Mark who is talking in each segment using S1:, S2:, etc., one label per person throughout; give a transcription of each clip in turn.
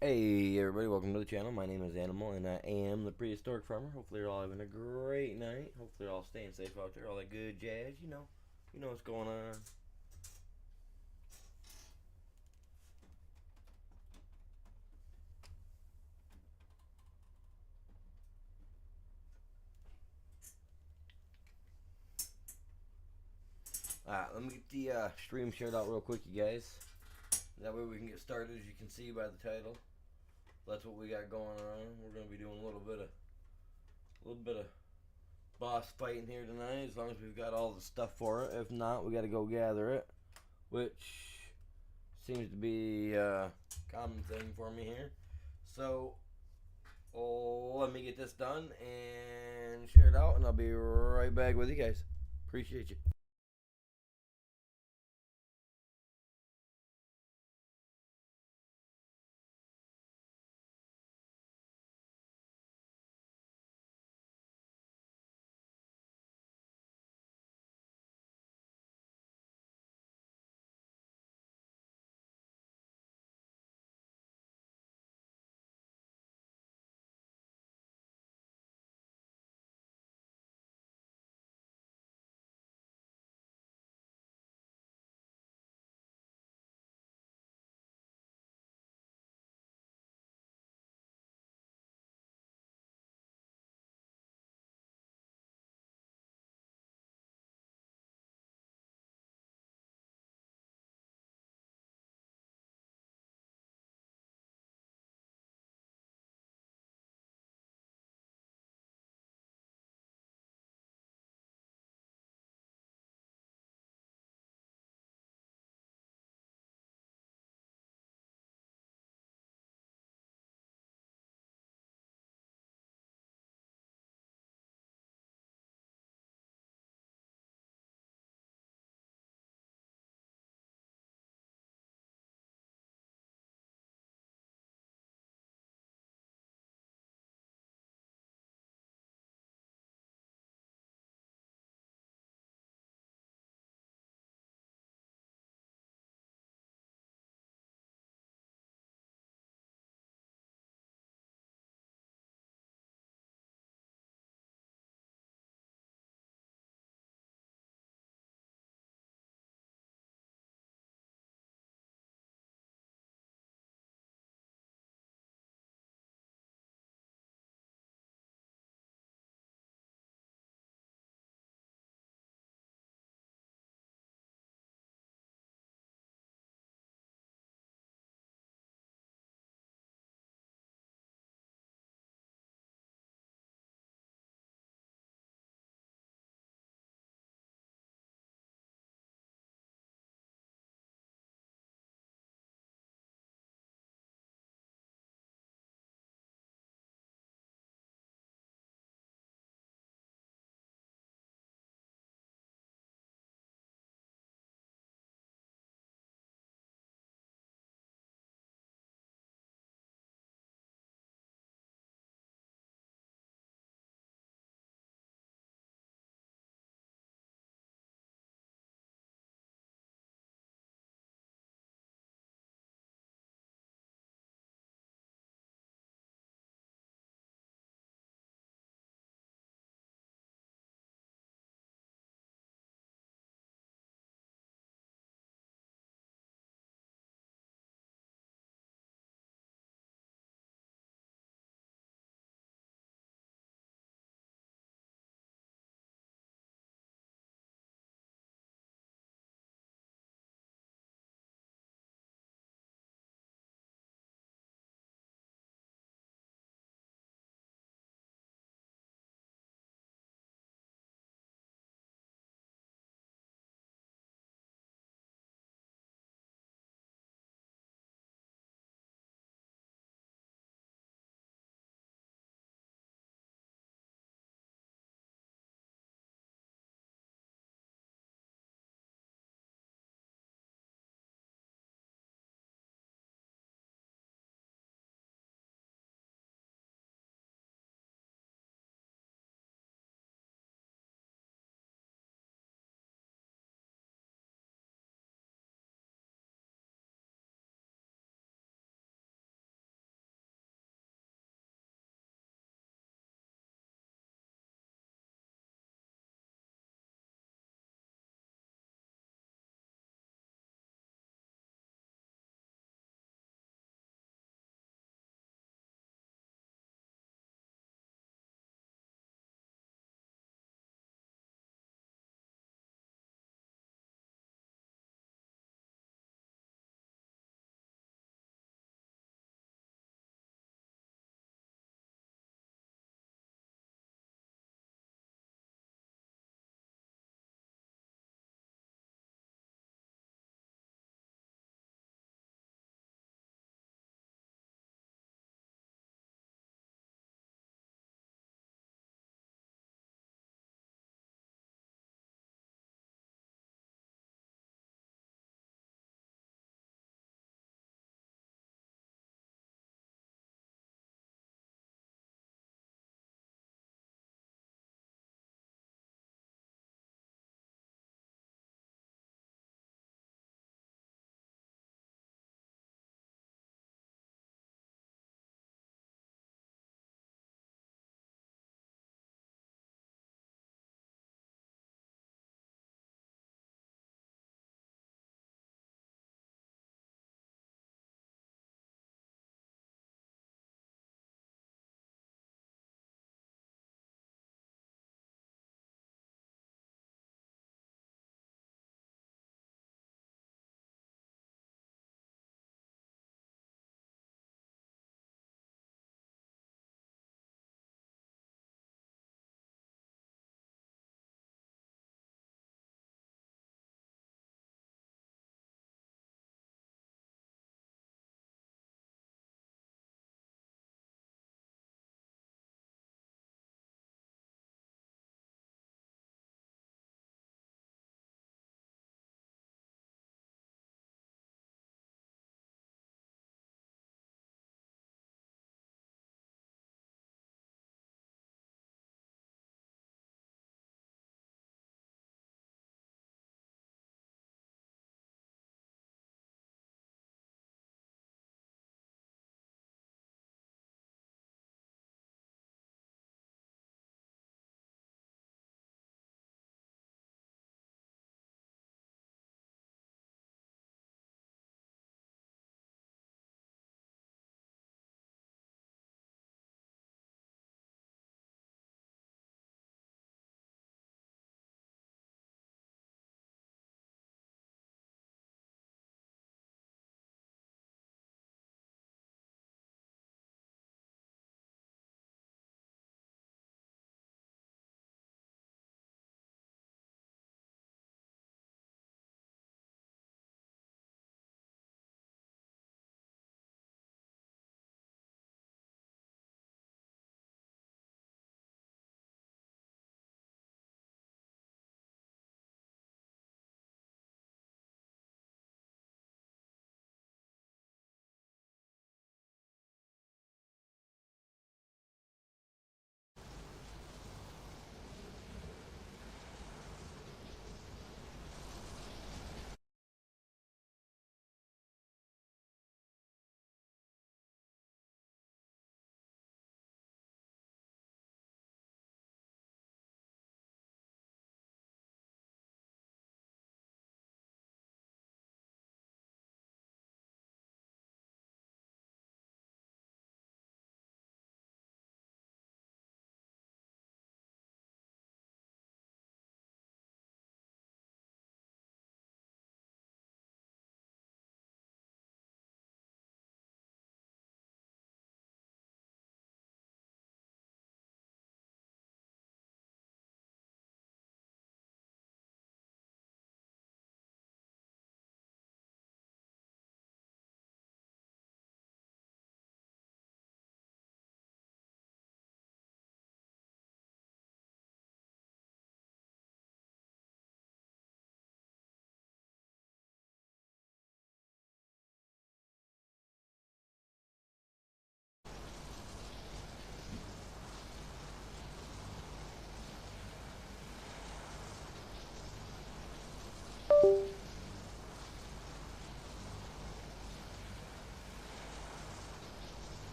S1: Hey everybody, welcome to the channel. My name is Animal and I am the Prehistoric Farmer. Hopefully you're all having a great night. Hopefully you're all staying safe out there, all that good jazz, you know what's going on. Alright, let me get the stream shared out real quick, you guys. That way we can get started. As you can see by the title, that's what we got going on. We're gonna be doing a little bit of boss fighting here tonight, as long as we've got all the stuff for it. If not, we gotta go gather it, which seems to be a common thing for me here. So let me get this done and share it out, and I'll be right back with you guys. Appreciate you.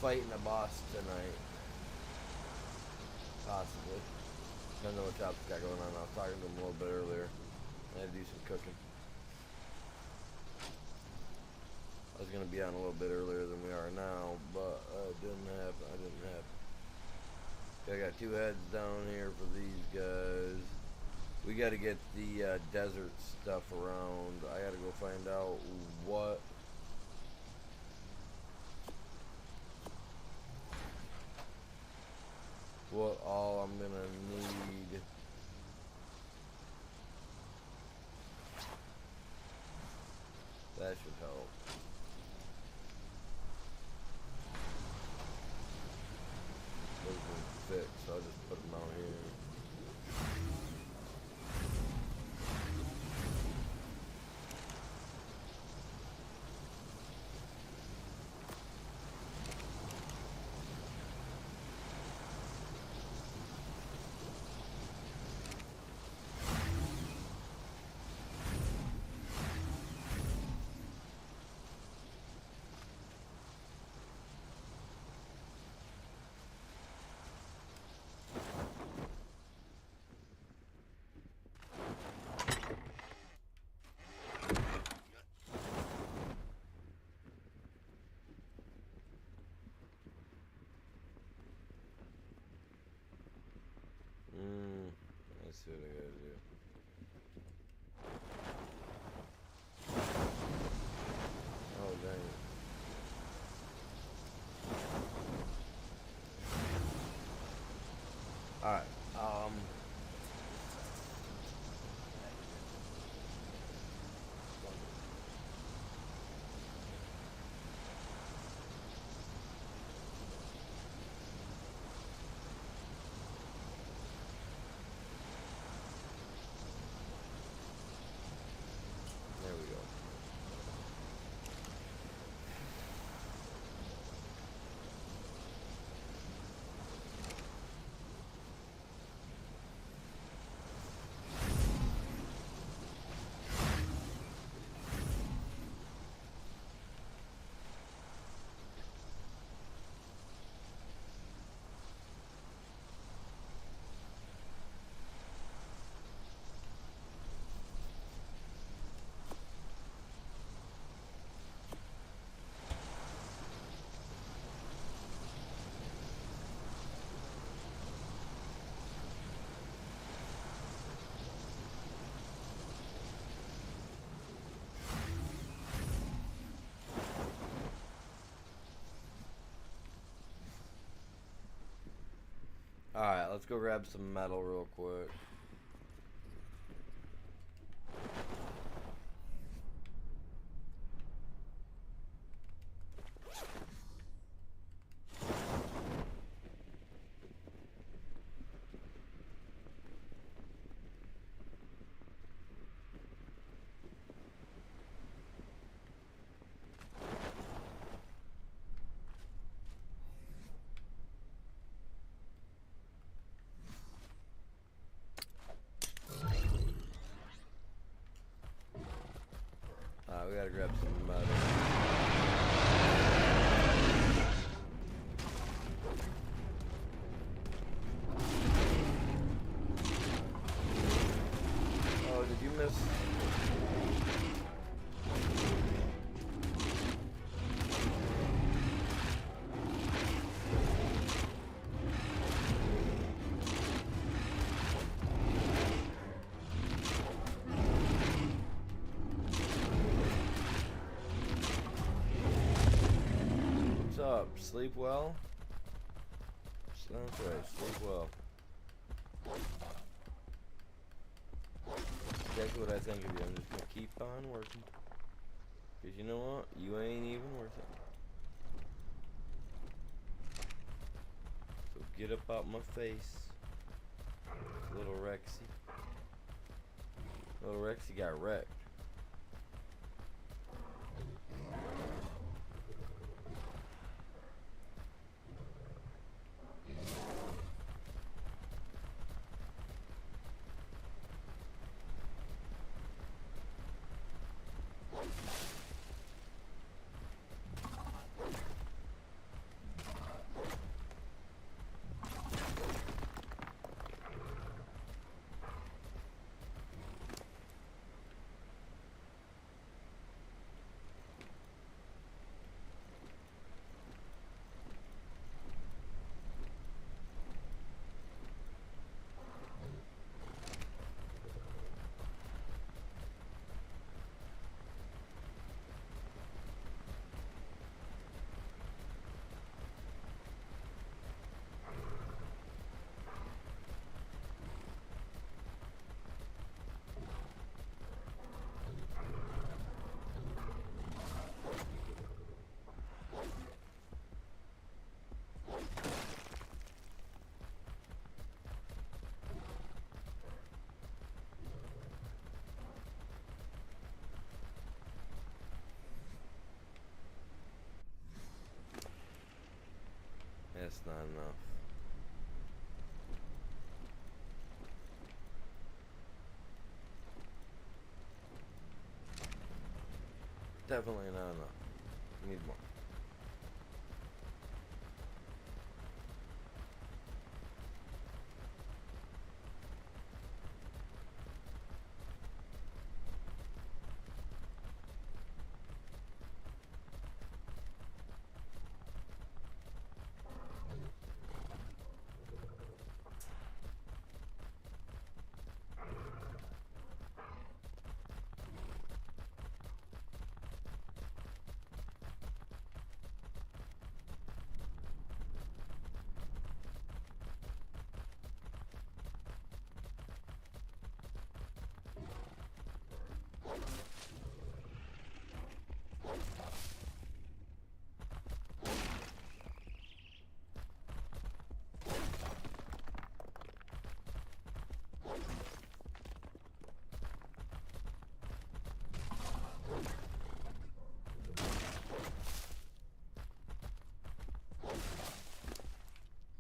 S1: fighting a boss tonight. Possibly. Depends on what Chop's got going on. I was talking to him a little bit earlier. I had to do some cooking. I was gonna be on a little bit earlier than we are now, but it didn't happen. I didn't happen. Okay, I got 2 heads down here for these guys. We got to get the desert stuff around. I got to go find out what all I'm gonna need. That should help. Those will fix, so I'll just put them out here. Let's see what I gotta do. Oh, dang it. Alright, there we go. Alright, let's go grab some metal real quick. We gotta grab some metal. Oh, did you miss? Up, sleep well. That's right, sleep well. Exactly what I think of you. I'm just gonna keep on working. Cause you know what? You ain't even worth it. So get up out my face. Little Rexy. Little Rexy got wrecked. That's not enough. Definitely not enough. Need more.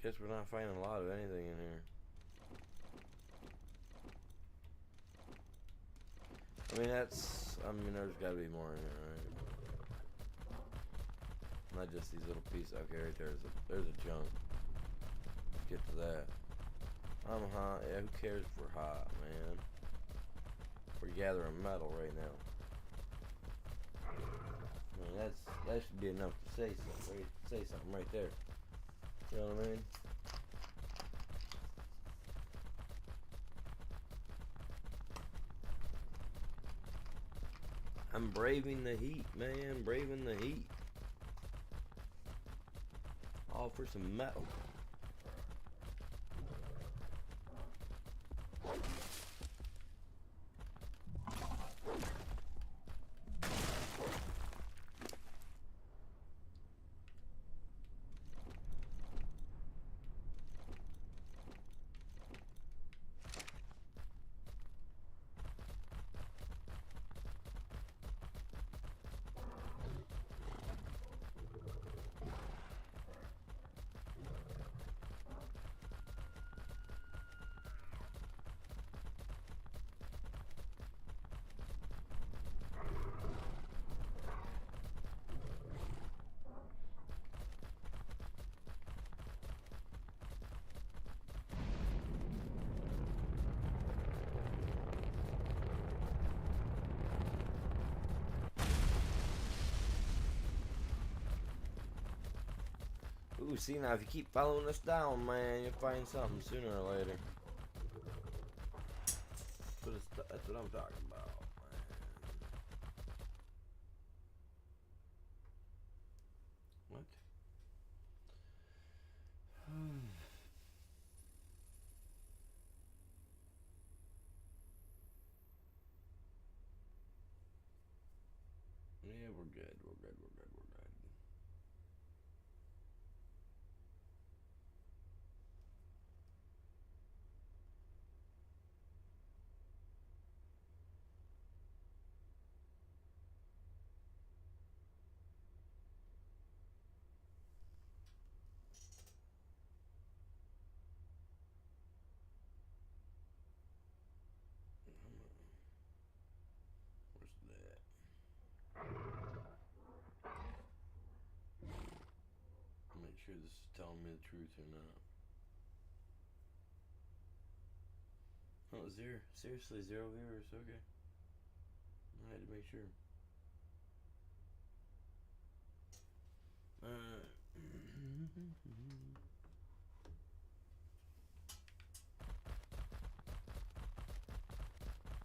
S1: Guess we're not finding a lot of anything in here. I mean, there's gotta be more in here, right? Not just these little pieces. Okay, right there's a chunk. Let's get to that. I'm hot. Yeah, who cares if we're hot, man? We're gathering metal right now. I mean, that should be enough to say something. Say something right there. You know what I mean? I'm braving the heat, man. Braving the heat. All for some metal. Ooh, see now, if you keep following us down, man, you'll find something sooner or later. That's what I'm talking about, man. What? Yeah, we're good. We're good. We're good. We're good. Where's that? Make sure this is telling me the truth or not. Oh, zero. Seriously, 0 viewers. Okay. I had to make sure.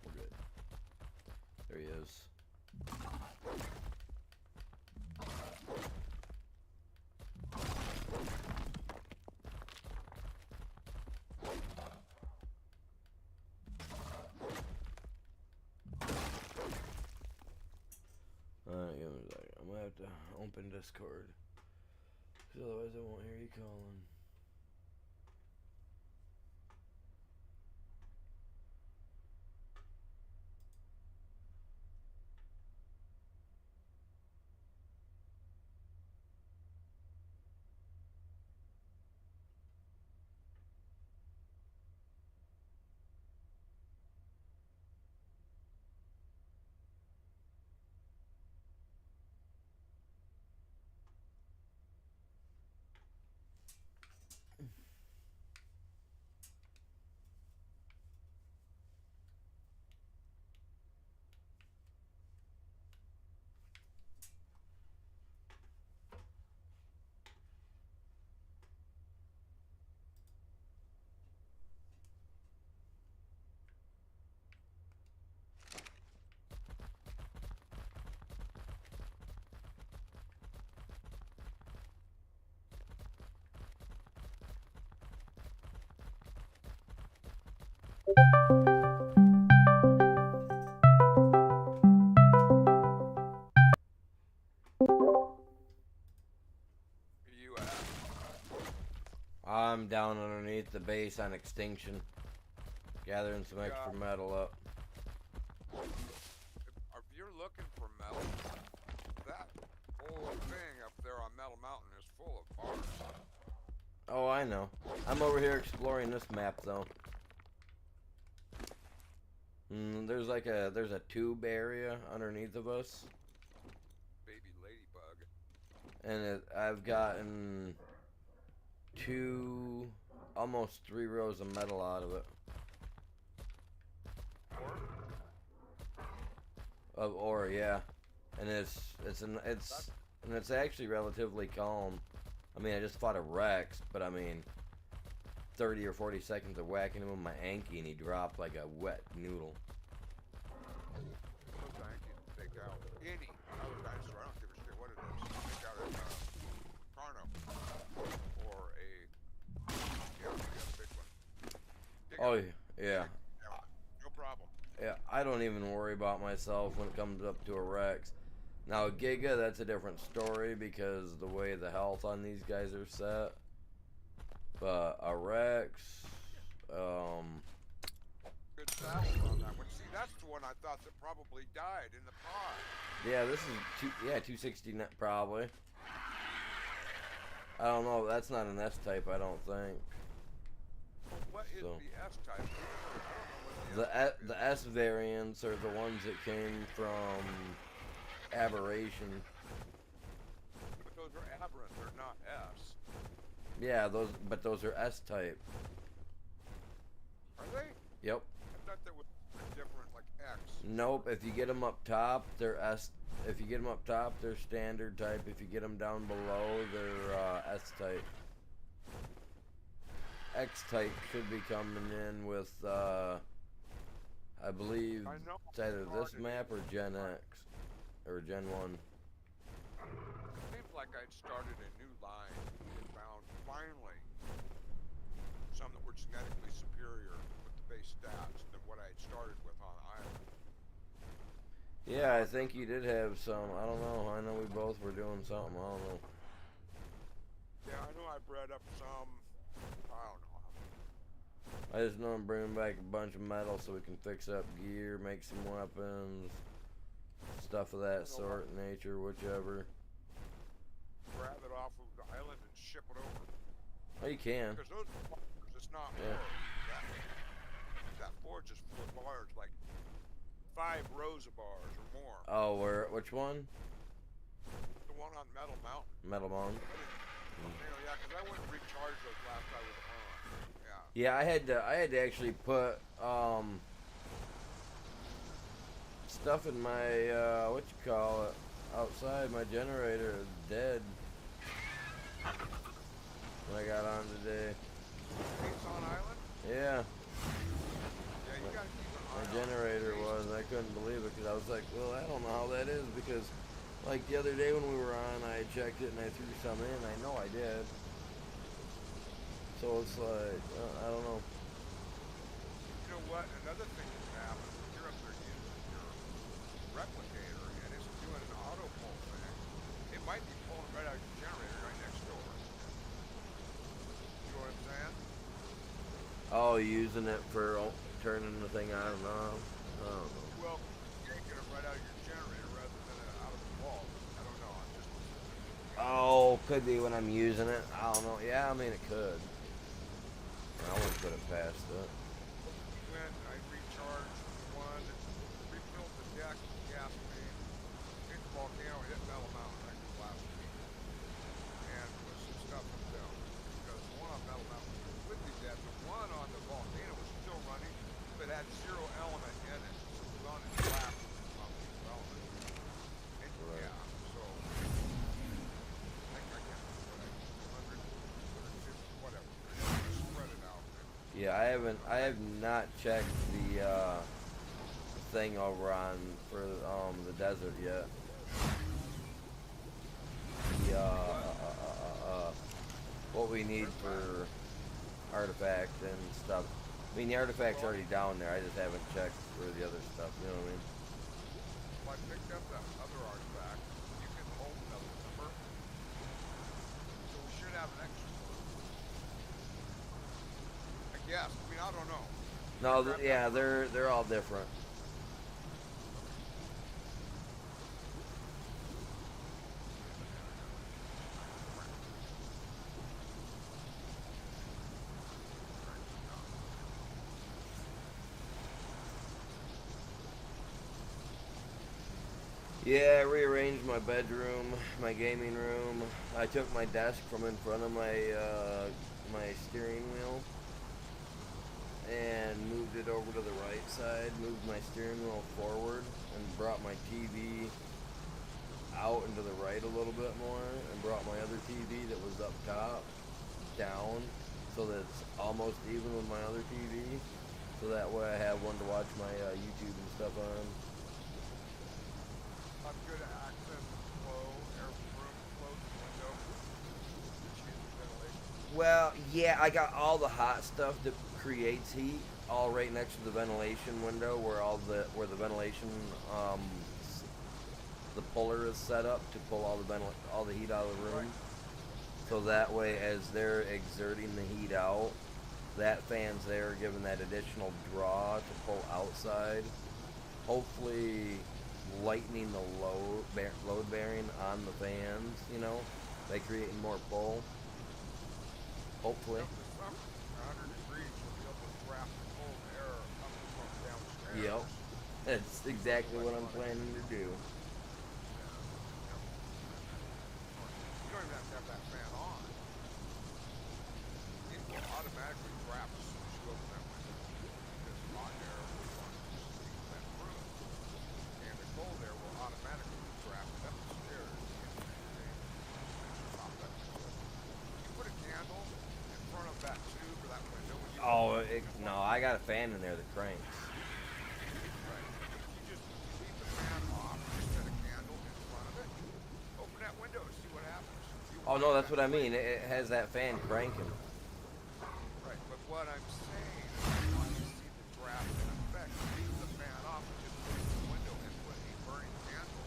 S1: We're good. There he is. Alright, give me a second. I'm gonna have to open Discord. Because otherwise I won't hear you calling.
S2: Where you at?
S1: I'm down underneath the base on Extinction, gathering some
S2: Yeah.
S1: extra metal up.
S2: If you're looking for metal, that whole thing up there on Metal Mountain is full of bars.
S1: Oh, I know. I'm over here exploring this map though. There's a tube area underneath of us,
S2: Baby ladybug.
S1: and I've gotten two, almost 3 rows of metal out of it.
S2: Or
S1: Of ore, yeah, and it's actually relatively calm. I mean, I just fought a Rex, but I mean, 30 or 40 seconds of whacking him with my Anki, and he dropped like a wet noodle.
S2: those I can take out any other dinosaur. I don't give a shit what it is. Take out a Carno or a big one. Dig
S1: Oh
S2: it.
S1: yeah,
S2: No problem.
S1: yeah. I don't even worry about myself when it comes up to a Rex. Now, a Giga, that's a different story because the way the health on these guys are set. But a Rex,
S2: Good saddles on that one. See, that's the one I thought that probably died in the pod.
S1: yeah, this is 260 probably. I don't know. That's not an S type, I don't think.
S2: Well, what is
S1: So.
S2: the S type? I don't know what
S1: The
S2: S type is.
S1: the S variants are the ones that came from Aberration.
S2: But those are aberrant. They're not S.
S1: Yeah, but those are S type.
S2: Are they?
S1: Yep.
S2: I thought that was different, like X.
S1: Nope. If you get them up top, they're S. If you get them up top, they're standard type. If you get them down below, they're S type. X type should be coming in with, I believe,
S2: I know.
S1: it's either this map or Gen X. Or Gen 1.
S2: It seems like I'd started a new line and found finally some that were genetically superior with the base stats than what I had started with on Island.
S1: Yeah, I think you did have some. I don't know. I know we both were doing something. I don't know.
S2: Yeah, I know I bred up some. I don't know.
S1: I just know I'm bringing back a bunch of metal so we can fix up gear, make some weapons, stuff of that sort, nature, whichever.
S2: Grab it off of the island and ship it over.
S1: Oh, you can.
S2: Because those bars, it's not
S1: Yeah.
S2: that forge is full of bars, like 5 rows of bars or more.
S1: Oh, which one?
S2: The one on Metal Mountain.
S1: Metal Mountain.
S2: Yeah, because I went and recharged those last I was on. Yeah.
S1: Yeah, I had to actually put stuff in my what you call it outside. My generator is dead when I got on today.
S2: Peace on Island?
S1: Yeah,
S2: Yeah, you gotta keep an
S1: my
S2: eye on
S1: generator
S2: it.
S1: was. I couldn't believe it because I was like, well, I don't know how that is because like the other day when we were on, I checked it and I threw some in. I know I did. So it's like I don't know.
S2: You know what? Another thing that can happen is you're up there using your replicator and it's doing an auto pull thing. It might be pulling right out your generator right next door. You know what I'm saying?
S1: Oh, using it for turning the thing on and off. I don't know.
S2: Well, yanking it right out of your generator rather than out of the wall. I don't know. I'm just.
S1: Oh, could be when I'm using it. I don't know. Yeah, I mean it could. I wouldn't put it past it.
S2: Went, I recharged one, refilled the deck, gas main, hit the volcano, hit Metal Mountain like this last week. And put some stuff in them. Because the one on Metal Mountain was completely dead. The one on the volcano was still running, but had 0 element in it. So it was on its last element. And
S1: Right.
S2: yeah, so I think I can what 100, 150, whatever. Spread it out.
S1: Yeah, I have not checked the thing over on for the desert yet. The what we need for artifact and stuff. I mean, the artifact's
S2: Well,
S1: already down there. I just haven't checked for the other stuff. You know what I mean?
S2: I picked up that other artifact. You can hold those, remember? So we should have an extra one. I guess. I mean, I don't know. Did you
S1: No,
S2: grab that
S1: yeah,
S2: first?
S1: they're all different.
S2: Okay. See the banana gun. Right. Right. No.
S1: Yeah, I rearranged my bedroom, my gaming room. I took my desk from in front of my steering wheel and moved it over to the right side. Moved my steering wheel forward and brought my TV out into the right a little bit more, and brought my other TV that was up top down so that it's almost even with my other TV. So that way I have one to watch my YouTube and stuff on.
S2: I'm good at access and flow, air room, close the window. Change the ventilation.
S1: Well, yeah, I got all the hot stuff that creates heat all right next to the ventilation window where the ventilation the puller is set up to pull all the heat out of the room.
S2: Right.
S1: So that way, as they're exerting the heat out, that fan's there giving that additional draw to pull outside. Hopefully, lightening the load bearing on the fans. You know, by creating more pull. Hopefully.
S2: Up to some 100 degrees, you'll be able to draft the cold air up from downstairs.
S1: Yep. That's exactly what I'm planning to do.
S2: Yeah. Yep. You don't even have to have that fan on. It will automatically draft as soon as you open that window. Because hot air will want to steam that room. And the cold air will automatically draft up the stairs into the thing. And should pop that window. You put a candle in front of that tube or that window when you
S1: Oh,
S2: open it.
S1: no, I got a fan in there that cranks.
S2: Right. If you leave the fan off, just set a candle in front of it, open that window and see what happens. You
S1: Oh
S2: want
S1: no, that's
S2: that
S1: what I
S2: flame.
S1: mean. It has that fan cranking.
S2: Right, but what I'm saying is I want you to see the draft in effect. Leave the fan off and just open the window and put a burning candle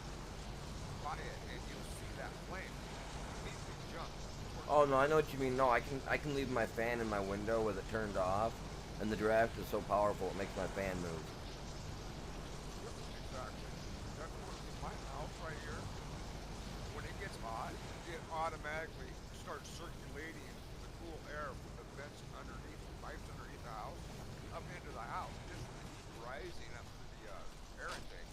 S2: by it, and you'll see that flame immediately jump towards
S1: Oh
S2: the
S1: no, I know
S2: window.
S1: what you mean. No, I can leave my fan in my window with it turned off, and the draft is so powerful it makes my fan move.
S2: Yep, exactly. That's what in my house right here. When it gets hot, it automatically starts circulating the cool air from the vents underneath, the pipes underneath the house, up into the house, just with the heat rising up to the air intake.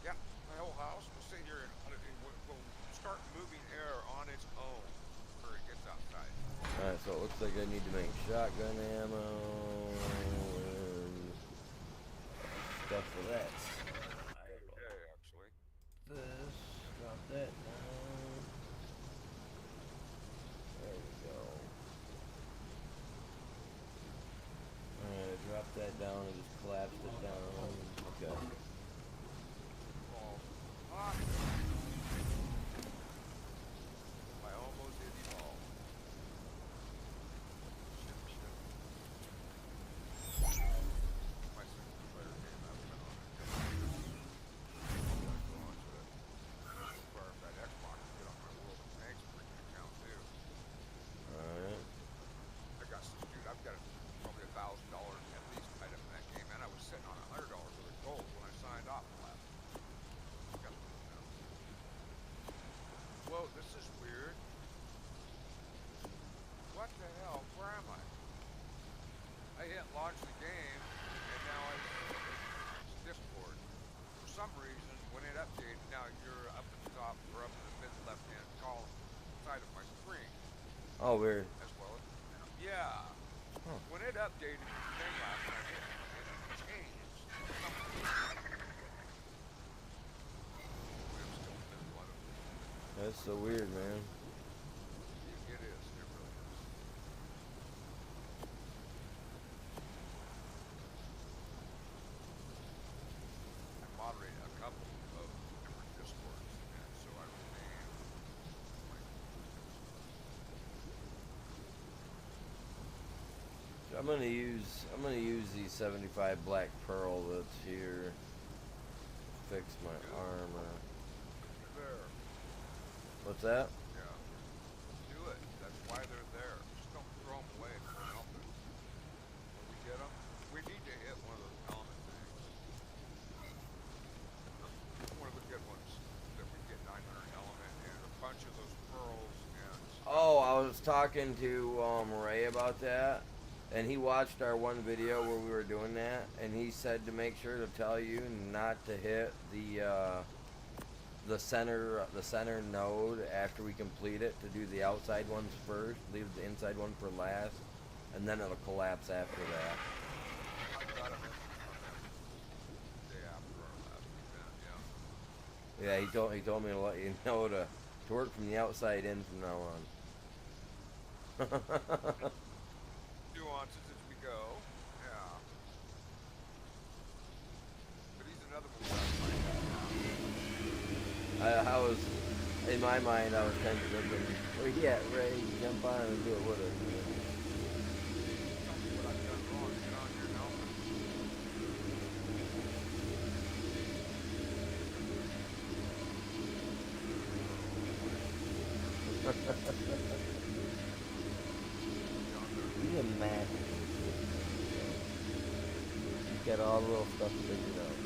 S2: Yeah, my whole house will sit here and will start moving air on its own where it gets outside.
S1: Alright, so it looks like I need to make shotgun ammo and stuff for that.
S2: Okay, actually.
S1: This, drop that down. There we go. Alright, drop that down and just collapsed it down. Okay.
S2: Evolve. Ah! I almost did evolve. Shit. My single player game, I haven't been on it. I'll go on to it. Fire up that Xbox and get on my World of Tanks freaking account too.
S1: Alright.
S2: I've got probably $1,000 at least tied up in that game, and I was sitting on $100 worth of gold when I signed off last. Disgusting, you know. Whoa, this is weird. What the hell? Where am I? I hit launch the game, and now it's Discord. For some reason, when it updated, now you're up at the top or up in the mid left-hand column side of my screen,
S1: Oh, weird.
S2: as well as yeah.
S1: Huh.
S2: When it updated the thing last night, it changed something. I'm still invisible. I don't know.
S1: That's so weird, man.
S2: It is. It really is. I moderated a couple of different Discords, and so I renamed my
S1: I'm gonna use the 75 black pearl that's here. Fix my armor.
S2: There.
S1: What's that?
S2: Yeah. Do it. That's why they're there. Just don't throw them away for nothing. When we get them, we need to hit one of those element things. One of the good ones that we get 900 element and a bunch of those pearls and stuff.
S1: Oh, I was talking to Ray about that, and he watched our one video where we were doing that, and he said to make sure to tell you not to hit the center node after we complete it. To do the outside ones first, leave the inside one for last, and then it'll collapse after that.
S2: I got him the day after our last event, yeah.
S1: Yeah, he told me to let you know to work from the outside in from now on.
S2: Nuances as we go, yeah. But he's another one.
S1: I was, in my mind, I was kind of thinking, where he at, Ray? Jump on and do it with us.
S2: Tell me what I've done wrong. Get on here now.
S1: He's a man. He's got all the little stuff figured out.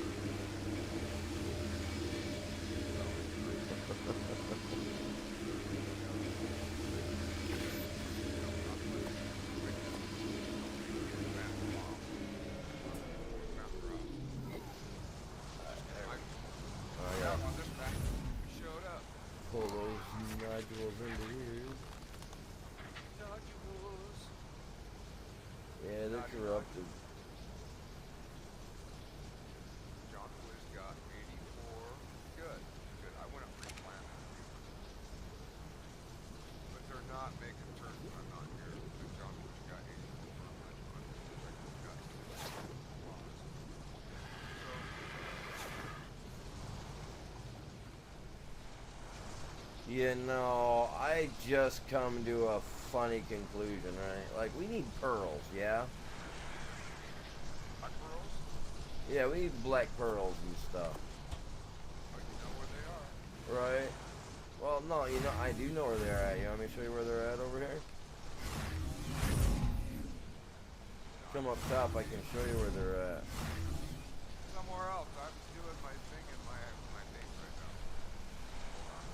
S1: Pull those nodules into here. Yeah, they're corrupted.
S2: John Wiz got 84. Good. Good. I went up replanted. But they're not making turns when I'm not here. But John Wiz got 84.
S1: You know, I just come to a funny conclusion, right? Like, we need pearls, yeah?
S2: Black pearls?
S1: Yeah, we need black pearls and stuff.
S2: Oh, you know where they are.
S1: Right? Well, no, you know, I do know where they're at. You want me to show you where they're at over here? Come up top, I can show you where they're at.
S2: Somewhere else. I'm doing my thing in my thing right now. Hold on.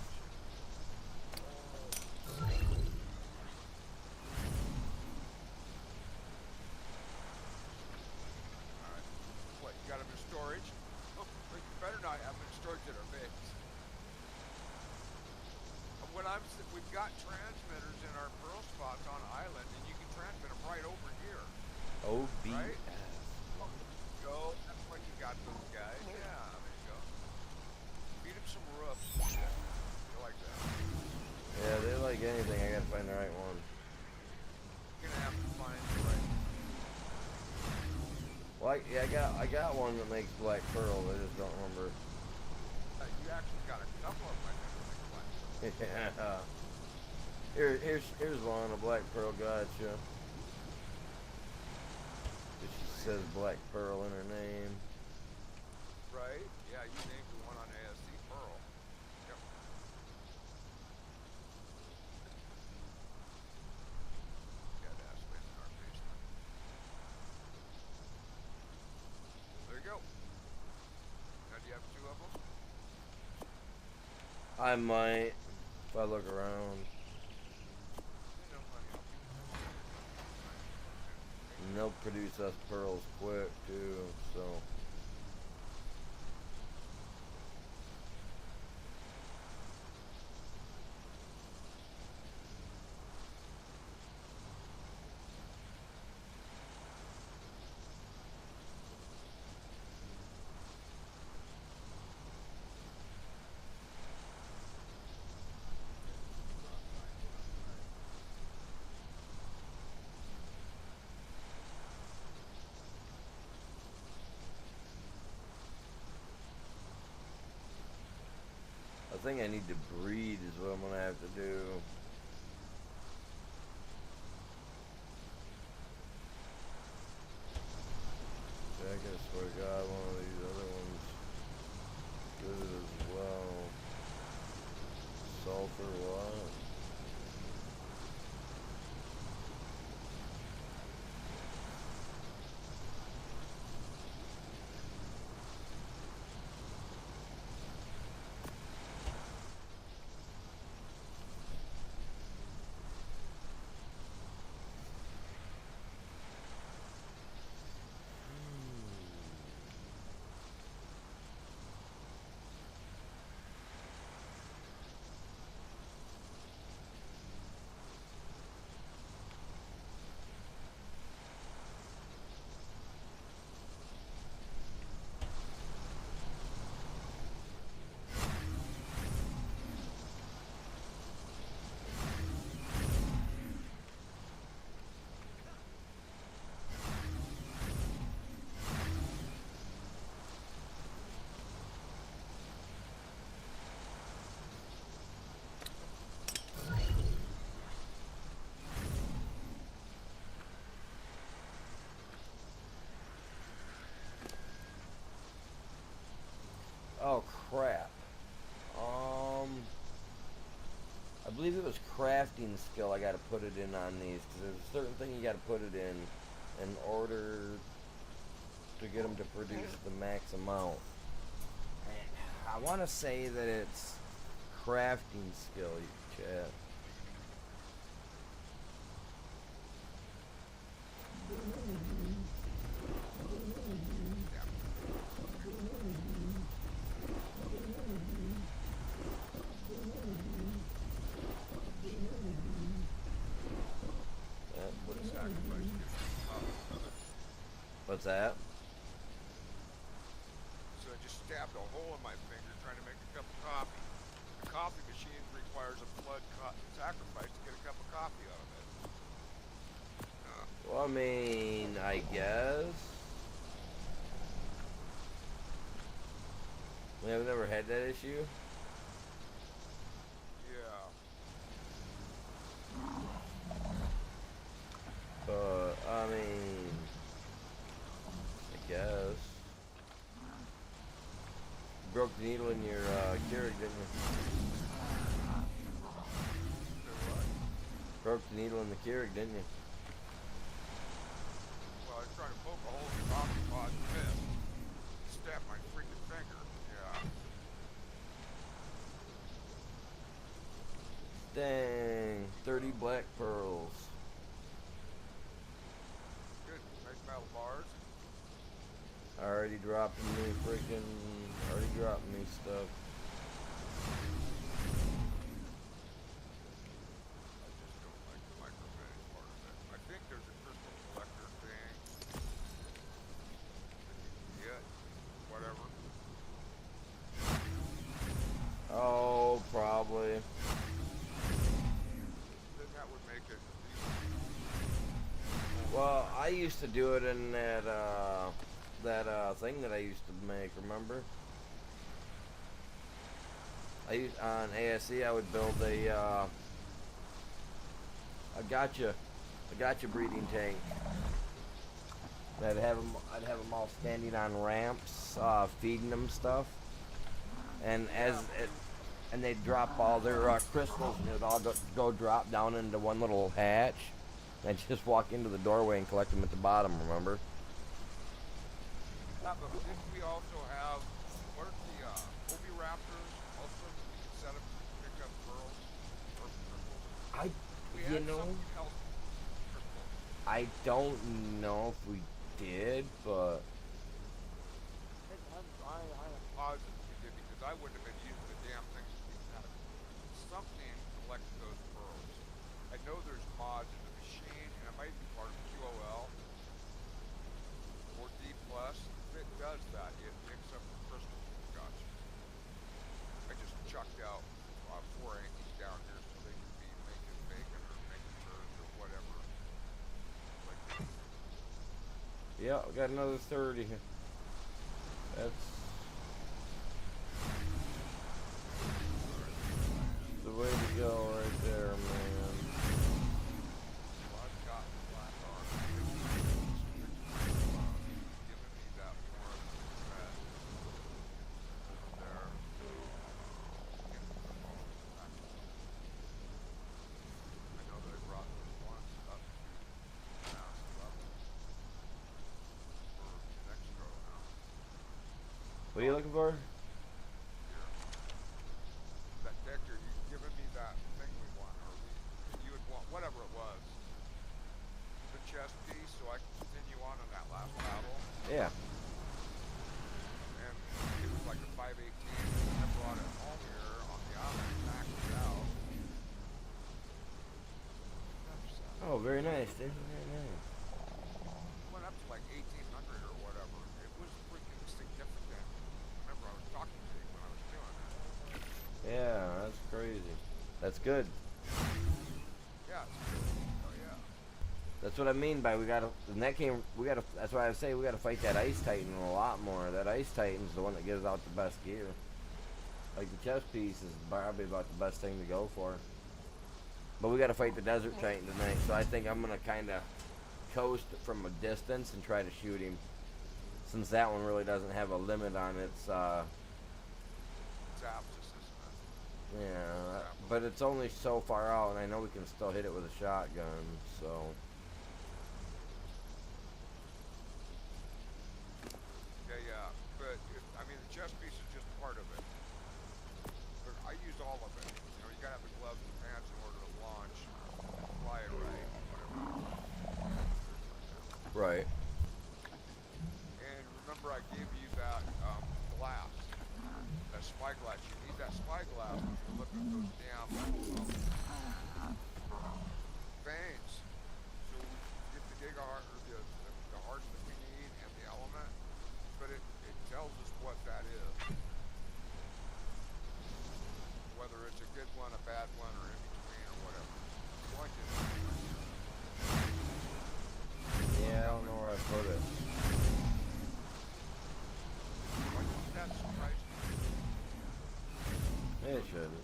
S2: Alright. What, you got them in storage? Oh, but you better not have them in storage that are big. We've got transmitters in our pearl spots on island, and you can transmit them right over here.
S1: OBS.
S2: Right? Go. That's why you got those guys. Yeah, there you go. Feed them some roofs. You like that?
S1: Yeah, they like anything. I gotta find the right one.
S2: You're gonna have to find the right.
S1: Well, I got one that makes black pearl. I just don't remember.
S2: You actually got a couple of them.
S1: Yeah. Here's one, a black pearl gotcha. She says black pearl in her name.
S2: Right? Yeah, you named the one on ASC Pearl. Yep. Got Aspen in our basement. There you go. Now do you have two of them?
S1: I might, if I look around. And they'll produce us pearls quick too, so. I think I need to breed is what I'm gonna have to do. much crafting skill I got to put it in on these, because there's a certain thing you got to put it in order to get them to produce the max amount. And I want to say that it's crafting skill, chat. What's that?
S2: So I just stabbed a hole in my finger trying to make a cup of coffee. The coffee machine requires a blood sacrifice to get a cup of coffee out of it.
S1: Well, I mean, I guess. We have never had that issue.
S2: Yeah.
S1: But, I mean, I guess. You broke the needle in your Keurig, didn't you? Broke the needle in the Keurig, didn't you?
S2: Well, I was trying to poke a hole in the coffee pot and missed. Stabbed my freaking finger. Yeah.
S1: Dang, 30 black pearls.
S2: Good. Nice metal bars.
S1: Already dropping me stuff.
S2: I just don't like the microfinish part of it. I think there's a crystal collector thing that you can get. Whatever.
S1: Oh, probably.
S2: Then that would make it.
S1: Well, I used to do it in that thing that I used to make, remember? On ASE I would build a gotcha breeding tank. I'd have them all standing on ramps, feeding them stuff, and and they'd drop all their crystals, and it'd all go drop down into one little hatch. And just walk into the doorway and collect them at the bottom. Remember?
S2: Yeah, but didn't we also have what are the Obi Raptors? Also, we could set them to pick up pearls or crystals. We had something else crystals.
S1: I don't know if we did, but
S2: I'm positive we did because I wouldn't have been using the damn things we had. Something collected those pearls. I know there's mods in the machine, and it might be part of QOL or D+. If it does that, it picks up the crystals we got you. I just chucked out 4 Yankees down here so they could be making bacon or making turds or whatever. Like,
S1: yeah, we got another 30. That's the way to go right there, man.
S2: well, I've got black art. Giving me that more of the red. There. I know that I brought those ones up to mass level for next row now.
S1: What are you looking for?
S2: Here. That Decker, you given me that thing we want, or you would want, whatever it was. The chest piece, so I can continue on in that last battle.
S1: Yeah.
S2: And it was like a 518. I brought it home here on the island, maxed it out.
S1: Oh, very nice, dude. Very nice.
S2: Went up to like 1800 or whatever. It was freaking significant. I remember I was talking to you when I was doing it.
S1: Yeah, that's crazy. That's good.
S2: Yeah, it's good. Oh yeah.
S1: That's what I mean by that's why I say we gotta fight that Ice Titan a lot more. That Ice Titan's the one that gives out the best gear. Like the chest piece is probably about the best thing to go for. But we gotta fight the Desert Titan tonight, so I think I'm gonna kinda coast from a distance and try to shoot him. Since that one really doesn't have a limit on its
S2: Zaps, isn't it?
S1: Yeah, but it's only so far out, and I know we can still hit it with a shotgun, so.
S2: Yeah, yeah. But I mean, the chest piece is just part of it. But I use all of it. You know, you gotta have the gloves and the pants in order to launch and fly it right, whatever.
S1: Right.
S2: And remember, I gave you that glass, that spyglass. You need that spyglass when you're looking at those damn veins. So we get the gigahertz or the hearts that we need and the element, but it tells us what that is. Whether it's a good one, a bad one, or in between, or whatever. So I did.
S1: Yeah, I don't know where I put it.
S2: Why doesn't that surprise me?
S1: It shouldn't.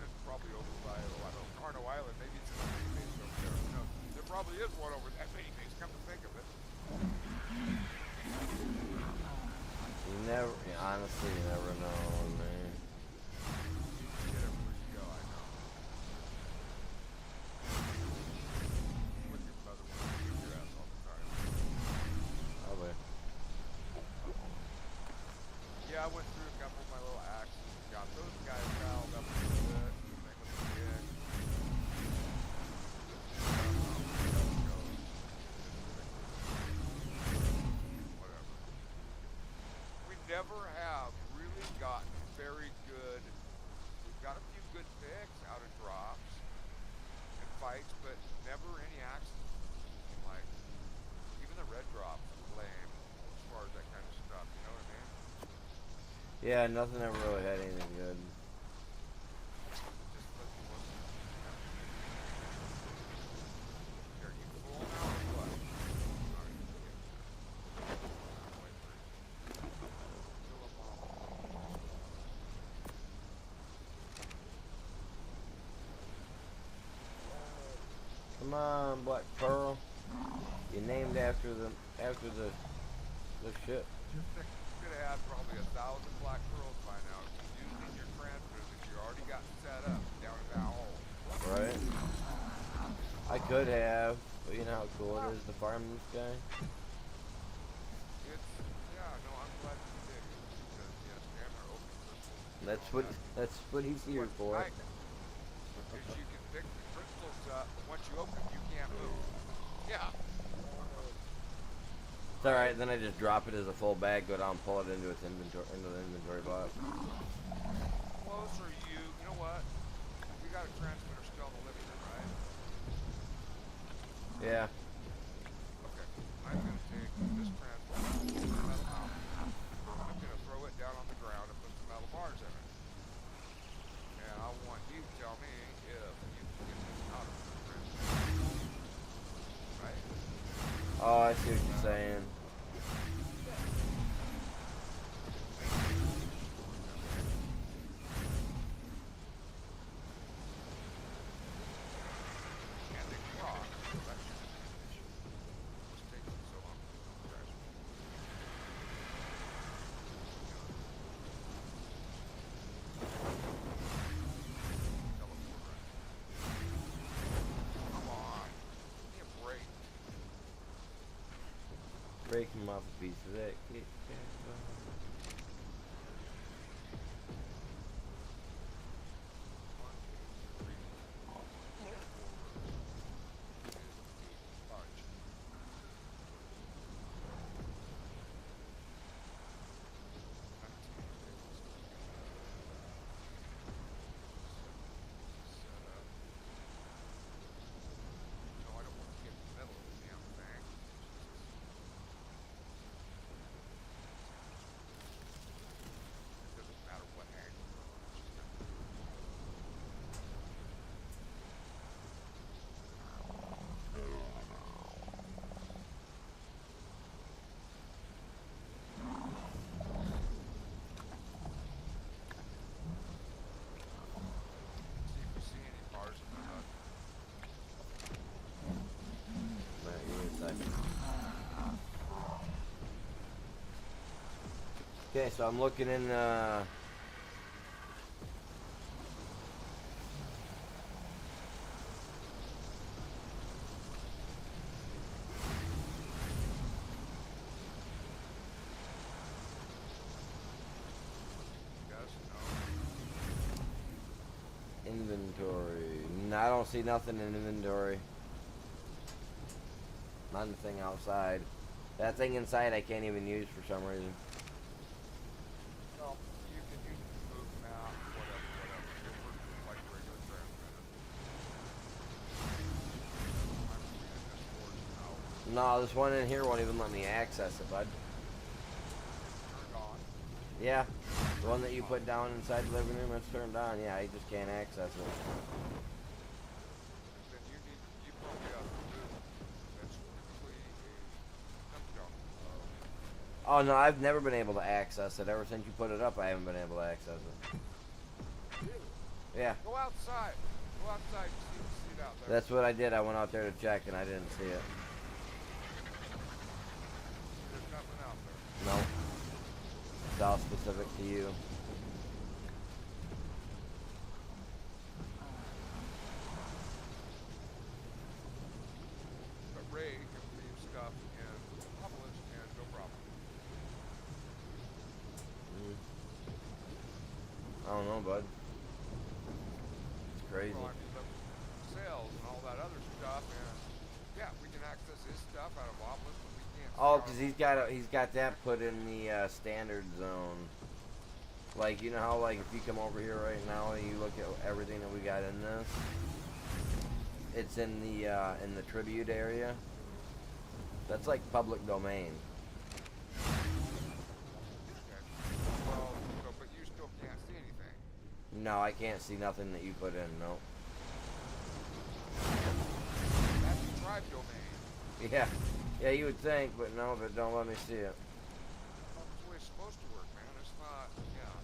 S2: It's probably over by, oh, I don't know, Arno Island. Maybe it's in the mini base over there. No, there probably is one over that mini base, come to think of it.
S1: Honestly, you never know, man.
S2: Get everywhere you go, I know. With your mother when you beat your ass all the time.
S1: Probably.
S2: Yeah, I went through a couple of my little axes and got those guys dialed up a little bit. Same with the jig. Whatever. We never have really gotten very good. We've got a few good picks out of drops and fights, but never any accidents. Like, even the red drops were lame as far as that kind of stuff, you know what I mean?
S1: Yeah, nothing ever really had anything good.
S2: Just let me look. Are you full now or what? Alright, wait for you. Fill up all.
S1: Come on, Black Pearl. You named after the ship.
S2: You could have had probably 1,000 black pearls by now using your transfer that you already got set up down in that hole.
S1: Right? I could have, but you know how cool it is to farm this guy?
S2: It's, yeah, no, I'm glad you did it because, yes, damn, our open crystals. and
S1: That's
S2: all
S1: what he's here
S2: What's
S1: for.
S2: nice is you can pick the crystals up, but once you open them, you can't move. Yeah.
S1: It's alright, then I just drop it as a full bag, go down, pull it into its inventory, into the inventory box.
S2: Closer, you know what? We got a transmitter still in the living room, right?
S1: Yeah.
S2: Okay. I'm going to take this transmitter, metal out. I'm going to throw it down on the ground and put some metal bars in it. And I want you to tell me if you can get this out of the transmitter. Right?
S1: Oh, I see what you're saying.
S2: And they cross, so that shouldn't be an issue. What's taking so long to put the trash? Teleport, right? Come on. Give me a break.
S1: Break him off a piece of that Kit Kat.
S2: One, two, three, four, bunch. Set up. No, I don't want to get in the middle of the damn thing. It doesn't matter what angle we're on. It's just gonna see if we see any bars in the hut.
S1: Matt, give me a second. Okay, so I'm looking in No, I don't see nothing in inventory. Not anything outside. That thing inside I can't even use for some reason.
S2: Well, you can use the move map, whatever. It works just like regular transmitter. I'm seeing this force out.
S1: No, this one in here won't even let me access it, bud.
S2: Turned on.
S1: Yeah, the one that you put down inside the living room, it's turned on. Yeah, I just can't access it.
S2: Then you probably have to move. That's strictly a jump.
S1: Oh no, I've never been able to access it. Ever since you put it up, I haven't been able to access it. Yeah,
S2: Go outside. Go outside. You see it out there.
S1: that's what I did. I went out there to check and I didn't see it.
S2: There's nothing out there.
S1: No. It's all specific to you.
S2: But Ray can leave stuff in Obelisk and no problem.
S1: I don't know, bud. It's crazy.
S2: Well, I mean, the sales and all that other stuff, and yeah, we can access his stuff out of Obelisk, but we can't.
S1: Oh, cause he's got that put in the standard zone. Like, you know how, like, if you come over here right now and you look at everything that we got in this, it's in the tribute area. That's like public domain.
S2: Okay. Well, but you still can't see anything.
S1: No, I can't see nothing that you put in. No.
S2: That's the tribe domain.
S1: Yeah, yeah, you would think, but no, but don't let me see it.
S2: That's the way it's supposed to work, man. It's not. Yeah.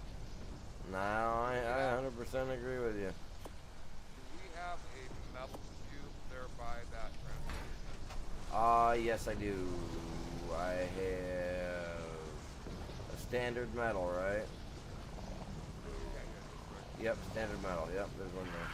S1: No, I 100% agree with you.
S2: Do we have a metal cube there by that transmitter?
S1: Yes, I do. I have a standard metal, right? Yep, standard metal. Yep, there's one there.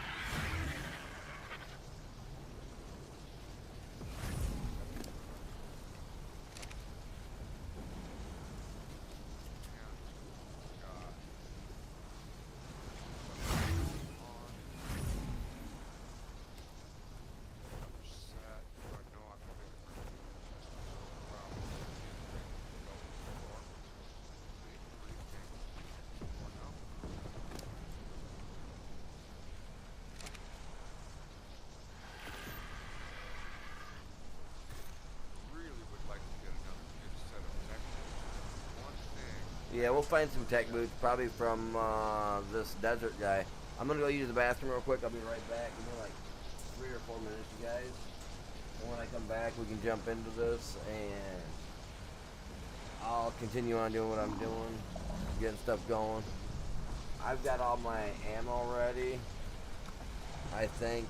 S1: Yeah, we'll find some tech boots, probably from this desert guy. I'm gonna go use the bathroom real quick. I'll be right back. Give me like 3 or 4 minutes, you guys. And when I come back, we can jump into this, and I'll continue on doing what I'm doing, getting stuff going. I've got all my ammo ready, I think,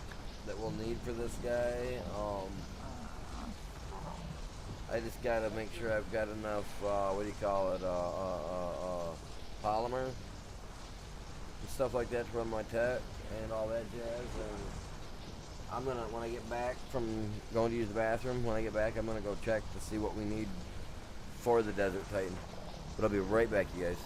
S1: that we'll need for this guy. I just gotta make sure I've got enough, what do you call it, polymer and stuff like that to run my tech and all that jazz. And I'm gonna, when I get back from going to use the bathroom, when I get back, I'm gonna go check to see what we need for the Desert Titan. But I'll be right back, you guys.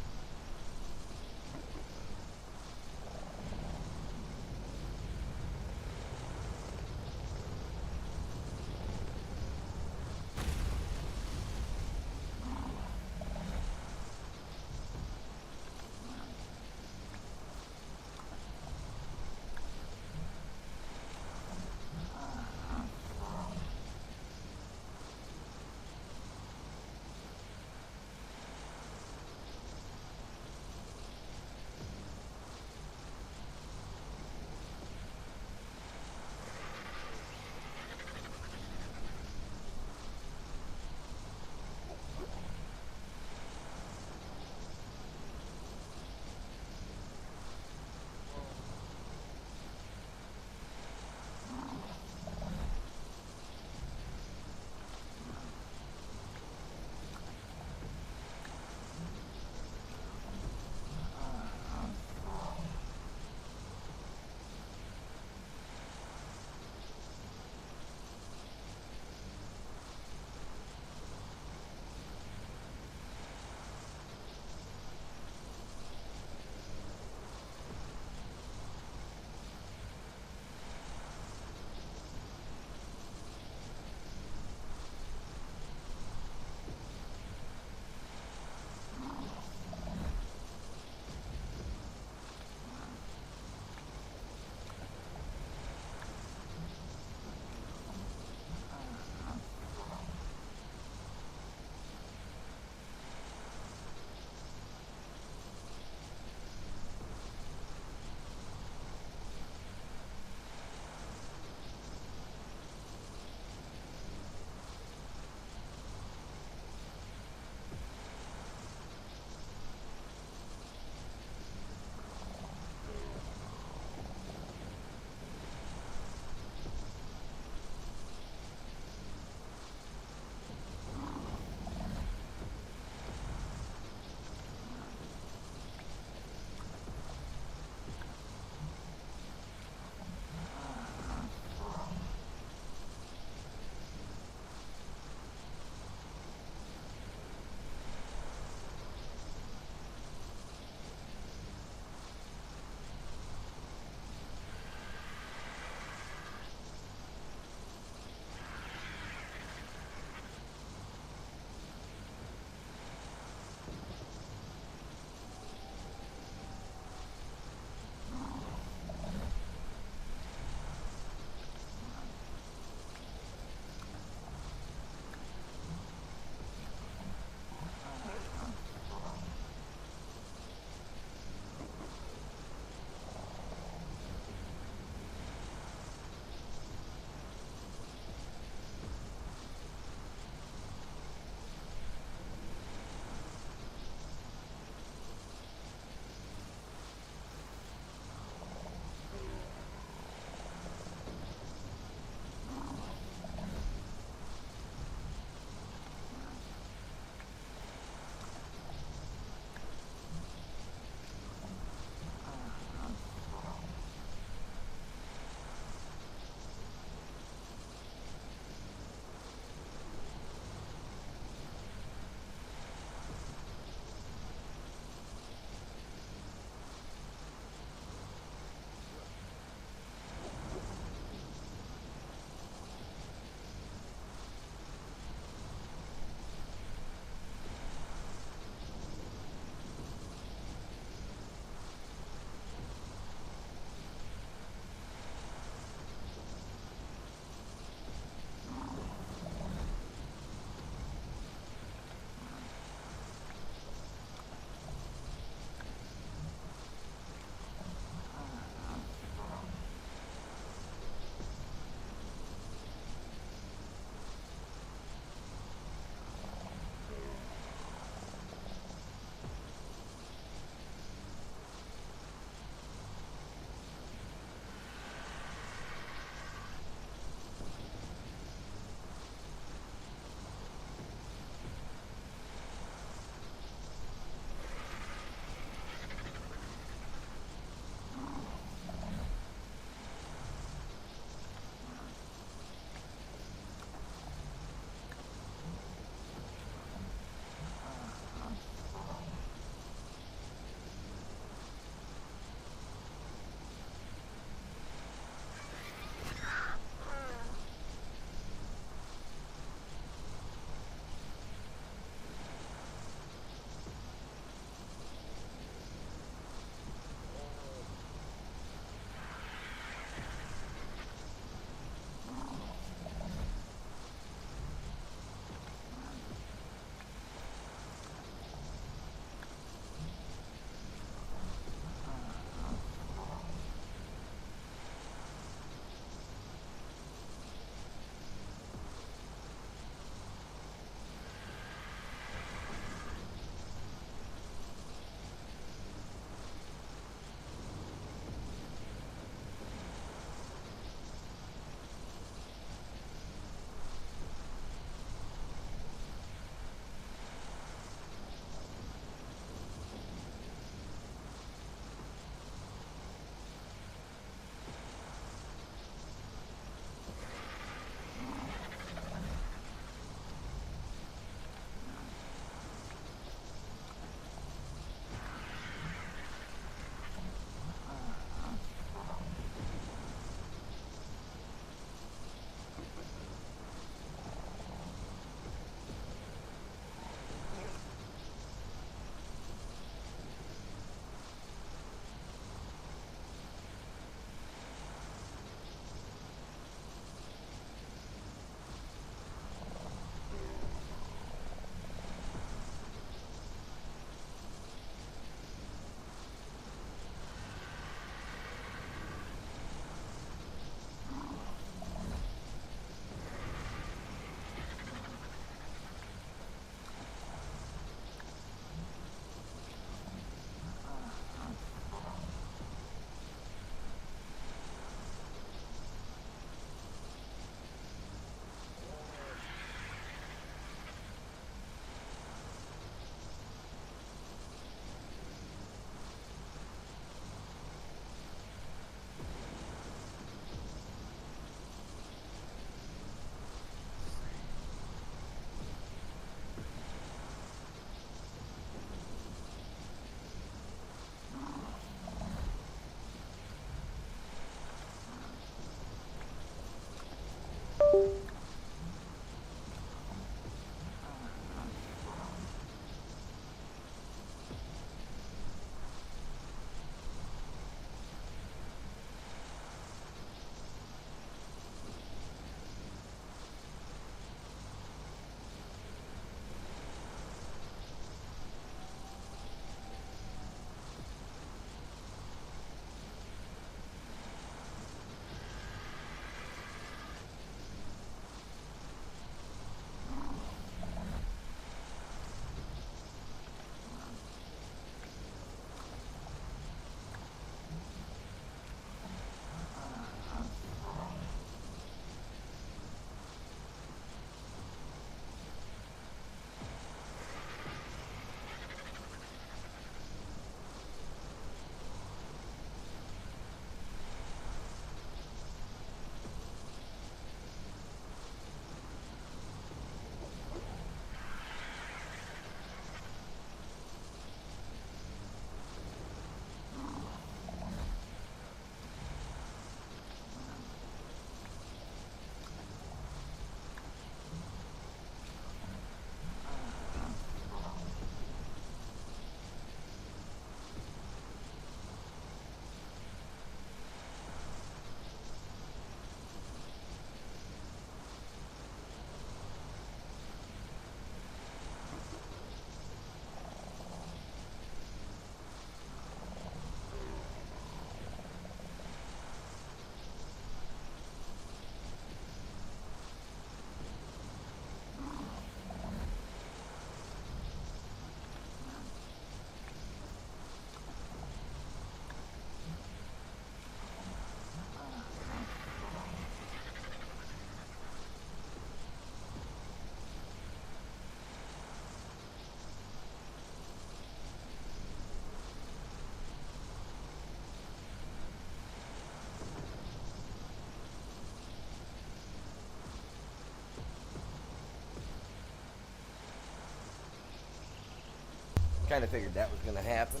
S1: Kind of figured that was going to happen.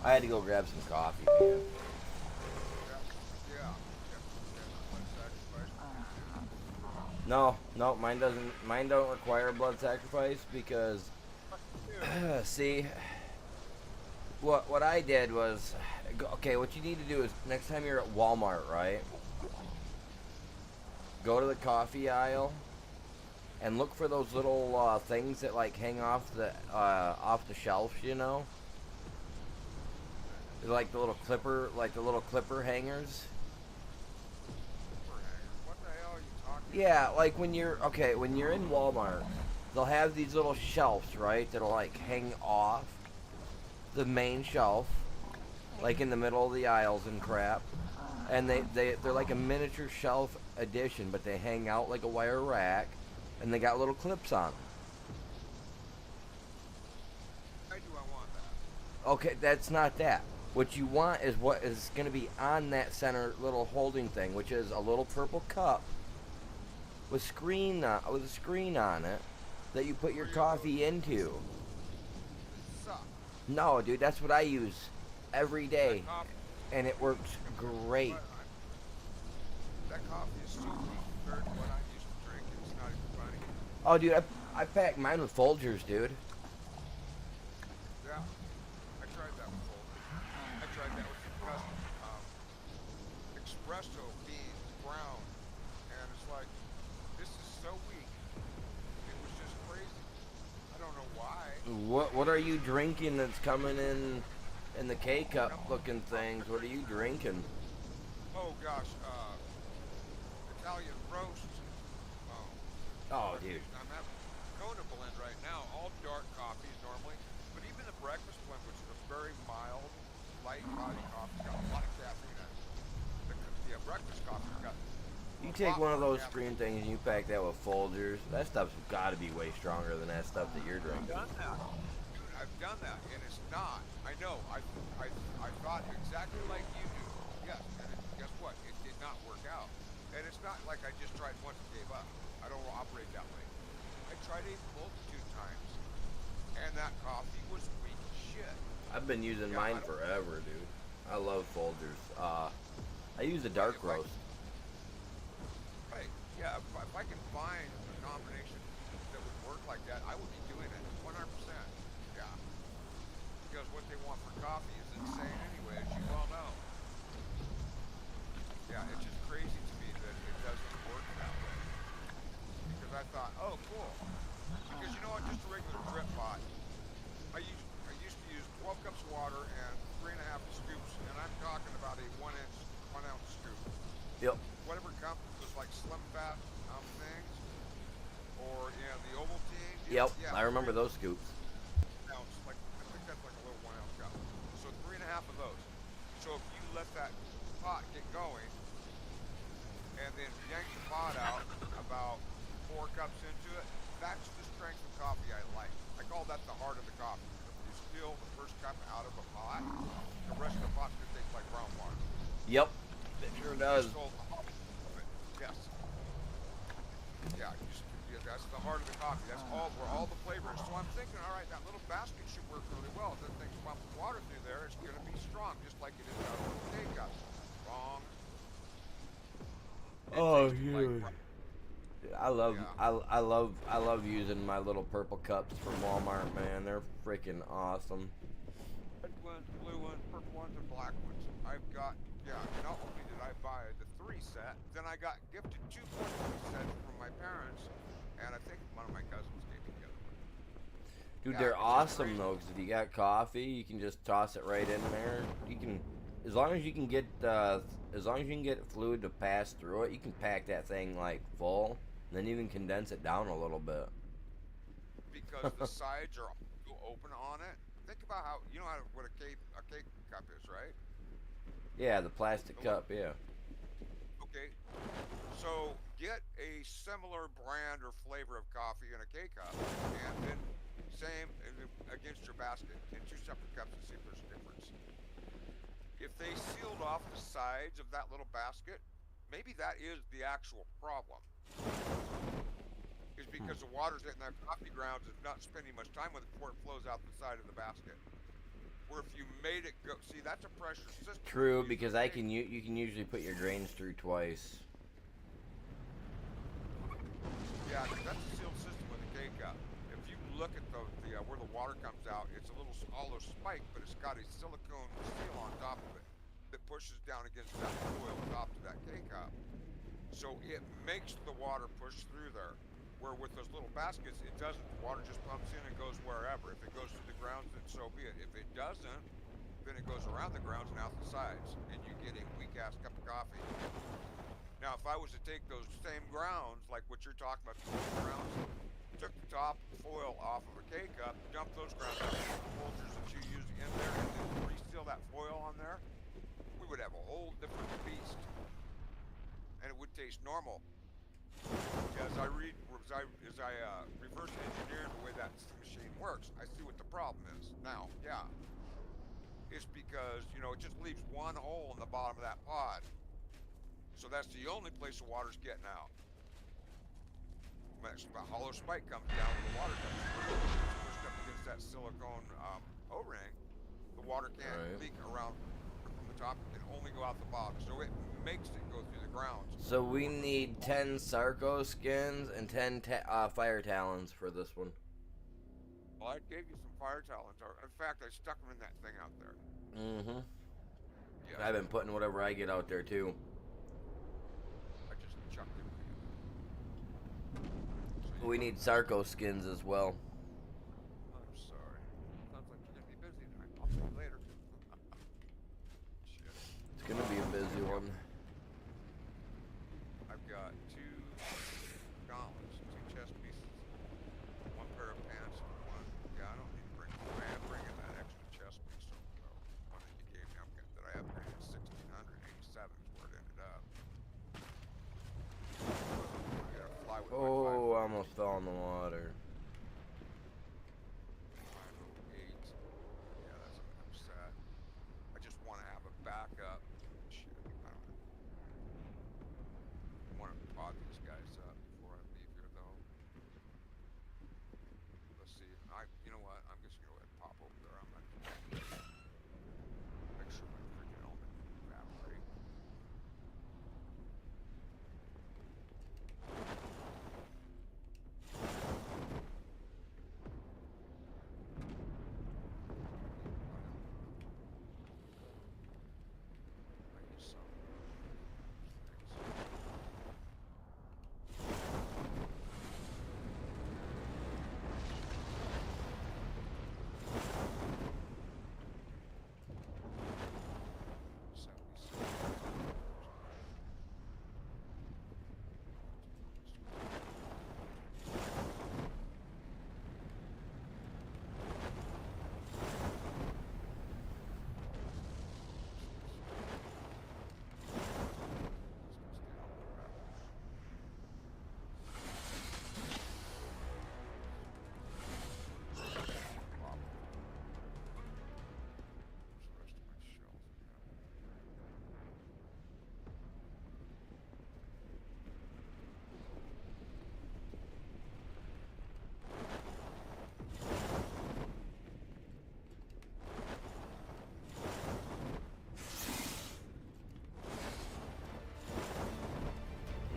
S1: I had to go grab some coffee, man.
S2: Yeah. Yeah. Blood sacrifice.
S1: No, no, mine doesn't. Mine don't require blood sacrifice because, see, what I did was, okay. What you need to do is next time you're at Walmart, right? Go to the coffee aisle and look for those little things that like hang off the shelves. You know, they're like the little clipper hangers.
S2: What the hell are you talking
S1: Yeah, like when you're in Walmart, they'll have these little shelves, right? That'll like hang off the main shelf, like in the middle of the aisles and crap. And they're like a miniature shelf edition, but they hang out like a wire rack, and they got little clips on them.
S2: Why do I want that?
S1: Okay, that's not that. What you want is what is going to be on that center little holding thing, which is a little purple cup with a screen on it that you put your coffee into.
S2: Suck.
S1: No, dude, that's what I use every day,
S2: That coffee,
S1: and it works great.
S2: that coffee is so weak compared to what I used to drink. It's not even funny.
S1: Oh, dude, I pack mine with Folgers, dude.
S2: Yeah. I tried that with Folgers. I tried that with custom espresso beans ground, and it's like, this is so weak. It was just crazy. I don't know why.
S1: What are you drinking that's coming in the K cup looking things? What are you drinking?
S2: Oh gosh, Italian roast. Oh,
S1: Oh, dude.
S2: I'm having Kona blend right now. All dark coffees normally, but even the breakfast blend, which is a very mild, light body coffee, got a lot of caffeine in it. The breakfast coffee's got.
S1: You
S2: a
S1: take
S2: lot
S1: one of
S2: more
S1: those
S2: caffeine.
S1: screen things and you pack that with Folgers. That stuff's got to be way stronger than that stuff that you're drinking.
S2: Done that. Dude, I've done that, and it's not. I know. I thought exactly like you do. Yes, and guess what? It did not work out. And it's not like I just tried once and gave up. I don't operate that way. I tried a multitude times, and that coffee was weak as shit.
S1: I've been using
S2: Yeah,
S1: mine
S2: I don't-
S1: forever, dude. I love Folgers. I use a dark
S2: If I-
S1: roast.
S2: Right. Yeah, if I can find a combination that would work like that, I would be doing it 100%. Yeah. Because what they want for coffee is insane anyway, as you well know. Yeah, it's just crazy to me that it doesn't work that way. Because I thought, oh, cool. Because you know what? Just a regular drip pot. I used to use 12 cups of water and 3.5 scoops, and I'm talking about a 1 ounce scoop.
S1: Yep.
S2: Whatever company was like Slim Fat things, or the Ovaltine.
S1: Yep.
S2: Yeah,
S1: I remember those scoops.
S2: ounce, like I think that's like a little 1 ounce cup. So 3.5 of those. So if you let that pot get going, and then yank the pot out about 4 cups into it, that's the strength of coffee I like. I call that the heart of the coffee. If you spill the first cup out of a pot, the rest of the pot's gonna taste like brown water.
S1: Yep. It sure does.
S2: So, yes. Yeah, that's the heart of the coffee. That's all where all the flavor is. So I'm thinking, all right, that little basket should work really well. If that thing's pumping water through there, it's going to be strong, just like it is out of the K cup. Wrong. It
S1: Oh,
S2: tasted like
S1: dude. I love
S2: Yeah.
S1: I love using my little purple cups from Walmart, man. They're freaking awesome.
S2: Red ones, blue ones, purple ones, and black ones. I've got, yeah, not only did I buy the 3 set, then I got gifted 2 quantity sets from my parents, and I think one of my cousins gave me the other one.
S1: Dude,
S2: Yeah,
S1: they're
S2: it's just
S1: awesome
S2: crazy.
S1: though, 'cause if you got coffee, you can just toss it right in there. You can, as long as you can get fluid to pass through it, you can pack that thing like full, and then even condense it down a little bit.
S2: Because the sides are open on it. Think about how, you know what a cake cup is, right?
S1: Yeah, the plastic cup, yeah.
S2: Okay. So get a similar brand or flavor of coffee in a K cup, and then same against your basket in 2 separate cups and see if there's a difference. If they sealed off the sides of that little basket, maybe that is the actual problem. Is
S1: Hmm.
S2: because the water's hitting that coffee grounds and not spending much time with it before it flows out the side of the basket. Where if you made it go, see, that's a pressure system when
S1: True,
S2: you use
S1: because
S2: those
S1: I
S2: tanks.
S1: can you can usually put your grains through twice.
S2: Yeah, because that's a sealed system with a K cup. If you look at the where the water comes out, it's a little hollow spike, but it's got a silicone seal on top of it that pushes down against that foil top to that K cup. So it makes the water push through there. Where with those little baskets, it doesn't. The water just pumps in and goes wherever. If it goes through the grounds, then so be it. If it doesn't, then it goes around the grounds and out the sides, and you get a weak ass cup of coffee. Now, if I was to take those same grounds, like what you're talking about, the grounds, took the top foil off of a K cup, dump those grounds out, put the Folgers that you used in there, and then reseal that foil on there, we would have a whole different beast, and it would taste normal. As I reverse engineer the way that machine works, I see what the problem is. Now, yeah, it's because it just leaves one hole in the bottom of that pod, so that's the only place the water's getting out. When that hollow spike comes down, where the water comes through, and it's pushed up against that silicone O-ring, the water can't
S1: Right.
S2: leak around from the top. It can only go out the bottom, so it makes it go through the grounds.
S1: So we need 10 Sarco skins and 10 fire talons for this one.
S2: Well, I gave you some fire talons. In fact, I stuck them in that thing out there.
S1: Mm-hmm.
S2: Yes,
S1: I've
S2: I
S1: been
S2: stuck
S1: putting
S2: them.
S1: whatever I get out there too.
S2: I just chucked them to you. So you
S1: We
S2: got
S1: need
S2: them.
S1: Sarco skins as well.
S2: I'm sorry. Sounds like you're gonna be busy tonight. I'll see you later. Shit.
S1: It's gonna be a busy
S2: Yep.
S1: one.
S2: I've got two gauntlets, two chest pieces, one pair of pants, and one. Yeah, I don't need to bring. I am bringing that extra chest piece. So one that you gave me, that I upgraded to 1687 is where it ended up. I gotta fly with my
S1: Oh, I
S2: 500.
S1: almost fell in the water.
S2: 508. Yeah, that's I'm sad. I just want to have a backup. Shit, I don't know. I want to pod these guys up before I leave here, though. Let's see. You know what? I'm just gonna go ahead and pop over there. I'm not gonna make sure my freaking element didn't evaporate. I use some of those things.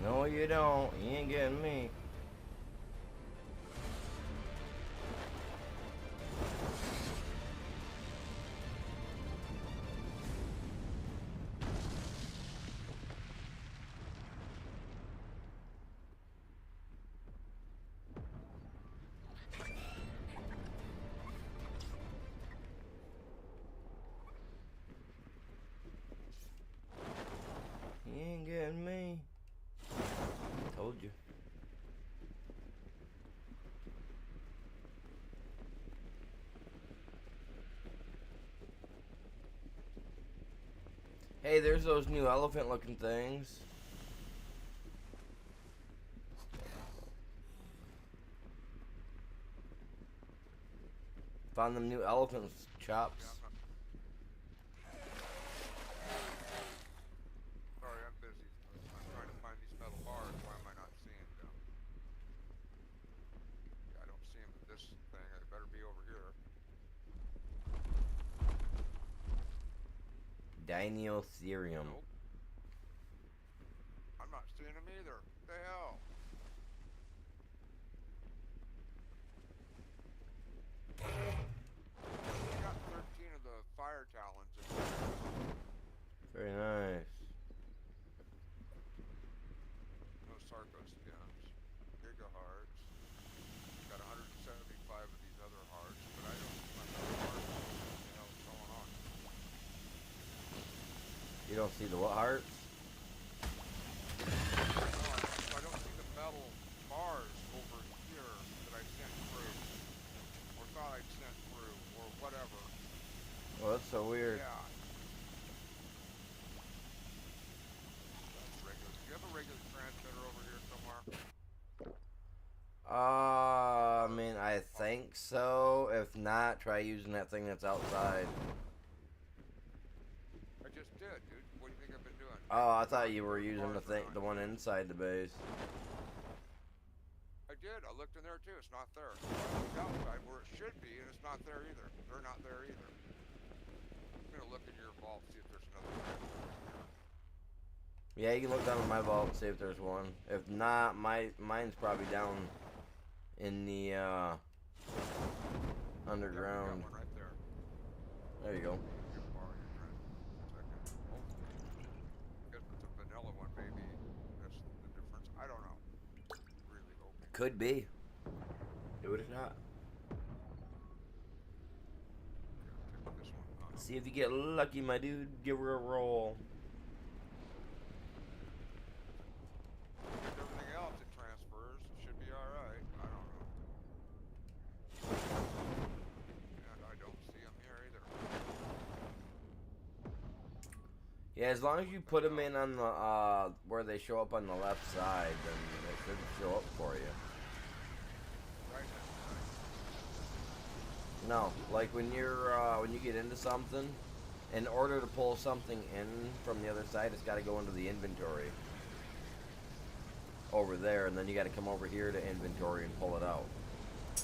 S1: No, you don't. You ain't getting me. You ain't getting me. Told you. Hey, there's those new elephant looking things. Found them new elephants chops.
S2: Yeah, sorry, I'm busy.
S1: Dinotherium.
S2: Nope. I'm not seeing them either. What the hell? We got 13 of the fire talons in there.
S1: Very nice.
S2: No Sarco skins. Giga hearts. Got 175 of these other hearts, but I don't see my other hearts. What the hell's going on?
S1: You don't see the what hearts?
S2: No, I don't see the metal bars over here that I sent through. Or thought I'd sent through, or whatever.
S1: Well, that's so weird.
S2: Yeah. That's regular. Do you have a regular transmitter over here somewhere?
S1: I mean, I think so. If not, try using that thing that's outside.
S2: I just did, dude. What do you think I've been doing?
S1: Oh, I thought you were using the one inside the base.
S2: I did. I looked in there too. It's not there. I looked outside where it should be, and it's not there either. They're not there either. I'm gonna look in your vault, see if there's another transmitter.
S1: Yeah, you can look down in my vault and see if there's one. If not, mine's probably down in the underground.
S2: Yeah, we got one right there.
S1: There you go.
S2: You can borrow your second. Oh, guess it's a vanilla one, maybe. That's the difference. I don't know. Really hoping.
S1: Could be. Give it a shot.
S2: Pick this one up.
S1: See if you get lucky, my dude. Give her a roll.
S2: With everything else, it transfers. It should be all right. I don't know. And I don't see them here either.
S1: Yeah, as long as you put them in on the where they show up on the left side, then they should show up for you.
S2: Right hand
S1: No, like when you get into something, in order to pull something in from the other side, it's got to go into the inventory over there, and then you got to come over here to inventory and pull it out.
S2: This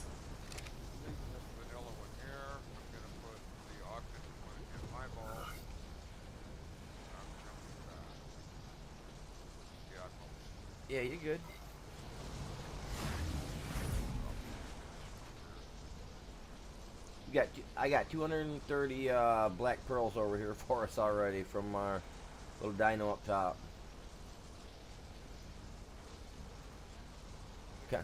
S2: vanilla one here. I'm gonna put the augmented one in my vault. I'm jumping back. Yeah, I'm almost.
S1: Yeah, you're good. I got 230 black pearls over here for us already from our little dino up top. Okay.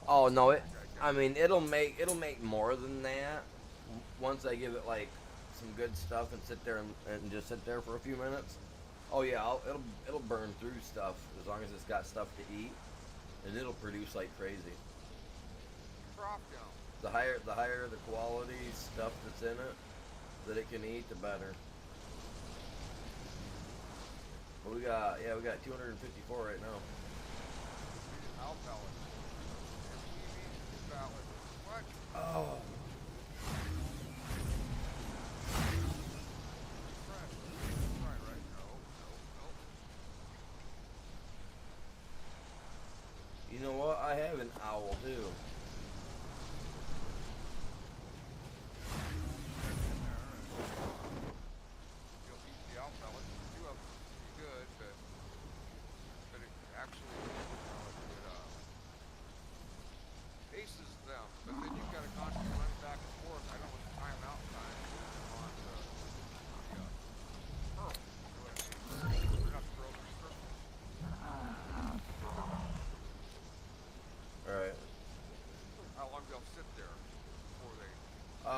S1: Oh no, I mean it'll make more than that once I give it like some good stuff and sit there and just sit there for a few minutes. Oh yeah, it'll burn through stuff as long as it's got stuff to eat, and it'll produce like crazy. The higher the quality stuff that's in it that it can eat, the better. But we got 254 right now.
S2: What?
S1: Oh. You know what? I have an owl too.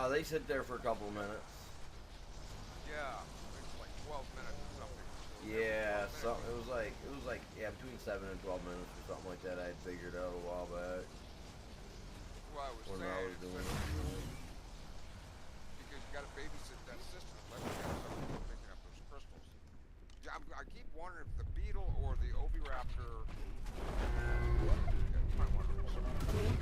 S1: They sit there for a couple of minutes.
S2: Yeah, it's like 12 minutes or something.
S1: Yeah, it was like between 7 and 12 minutes or something like that. I had figured out a while back.
S2: That's what I was
S1: when
S2: saying.
S1: I was doing it.
S2: Because you got to babysit that system. Let me have someone picking up those crystals. Yeah, I keep wondering if the beetle or the Oviraptor. Yeah, you might want to do something.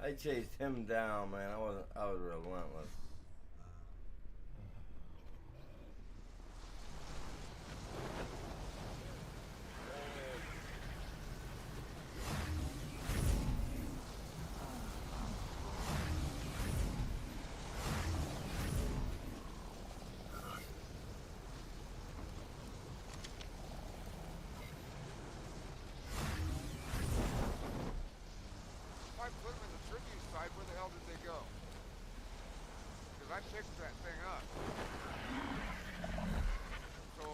S1: I chased him down, man. I was relentless.
S2: If I put them in the tribute side, where the hell did they go? Because I picked that thing up. So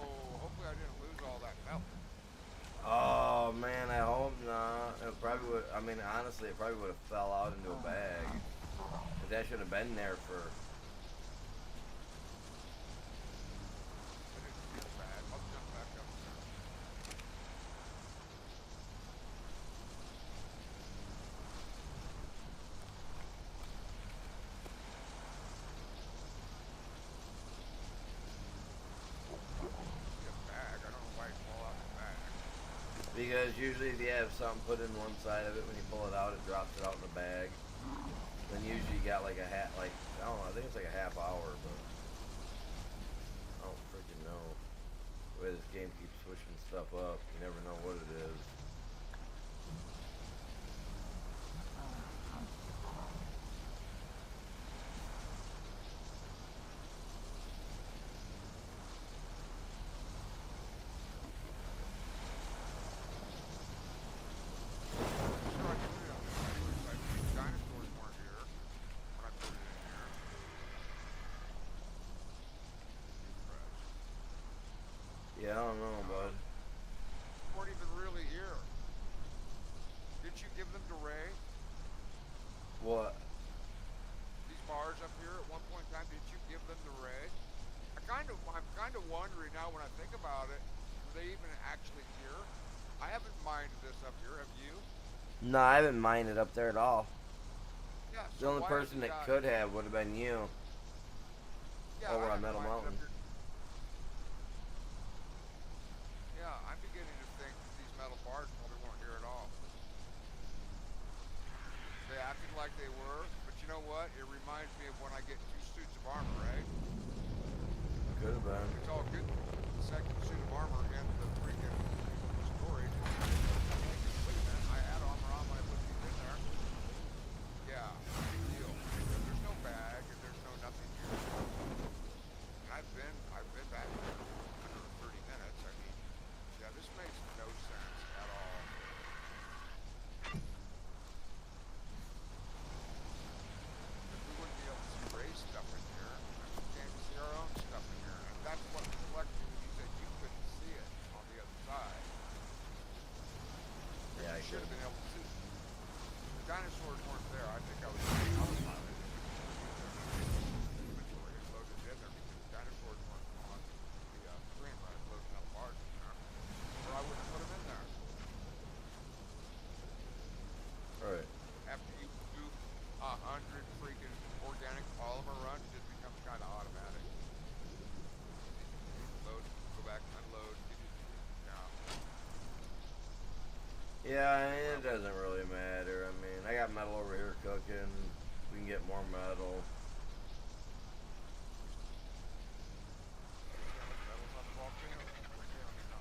S2: hopefully I didn't lose all that metal.
S1: Oh man, I hope not. It probably would. I mean, honestly, it probably would have fell out into a bag. But that should have been there for.
S2: I didn't see the bag. I'll jump back up there. See a bag. I don't know why it fall out the bag.
S1: Because usually if you have something put in one side of it, when you pull it out, it drops it out in the bag. Then usually you got like a half, like, I don't know, I think it's like a half hour, but I don't freaking know. The way this game keeps switching stuff up, you never know what it is.
S2: So I put it on the other side. Dinosaurs weren't here when I put it in here. Refresh.
S1: Yeah, I don't know, bud.
S2: Weren't even really here. Didn't you give them to Ray?
S1: What?
S2: These bars up here at one point in time, did you give them to Ray? I'm kind of wondering now when I think about it, were they even actually here? I haven't mined this up here, have you?
S1: No, I haven't mined it up there at all.
S2: Yeah.
S1: The only person that could have would have been you. over on Metal Mountain.
S2: Yeah, I'm beginning to think that these metal bars probably weren't here at all. They acted like they were, but you know what? It reminds me of when I get 2 suits of armor, right?
S1: Could have been.
S2: It's all good. The second suit of armor and the freaking storage. Wait a minute, I had armor on when I put these in there. Yeah, big deal. There's no bag and there's no nothing here. And I've been back there under 30 minutes. I mean, yeah, this makes no sense at all. If we wouldn't be able to see Ray's stuff in here, we can't see our own stuff in here. And that's what reflected when you said you couldn't see it on the other side.
S1: Yeah, I
S2: You should have
S1: could.
S2: been able to see. The dinosaurs weren't there. I think I was on the inventory and loaded in there because the dinosaurs weren't on the screen when I was loading up bars in there. Or I wouldn't have put them in there.
S1: Alright.
S2: After you do 100 freaking organic polymer runs, it just becomes kind of automatic. Load, go back, unload.
S1: Yeah, it doesn't really matter. I mean, I got metal over here cooking. We can get more metal.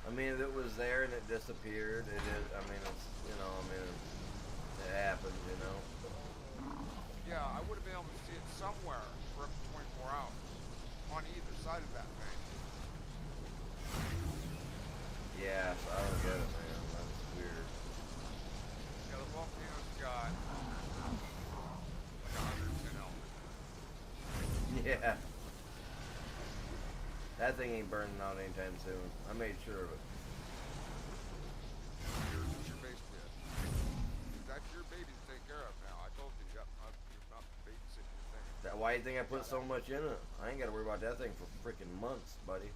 S1: I mean, if it was there and it disappeared, it is. I mean, it's, you know, I mean, it happens, you know.
S2: Yeah, I would have been able to see it somewhere for up to 24 hours on either side of that thing.
S1: Yeah, so I don't get it, man. That's weird.
S2: Yeah, the volcano's got like 110 elements.
S1: Yeah. That thing ain't burning out anytime soon. I made sure of it.
S2: It's your base kit. That's your baby to take care of now. I told you, yep, you're not babysitting your thing.
S1: Why do you think I put so much in it? I ain't got to worry about that thing for freaking months, buddy.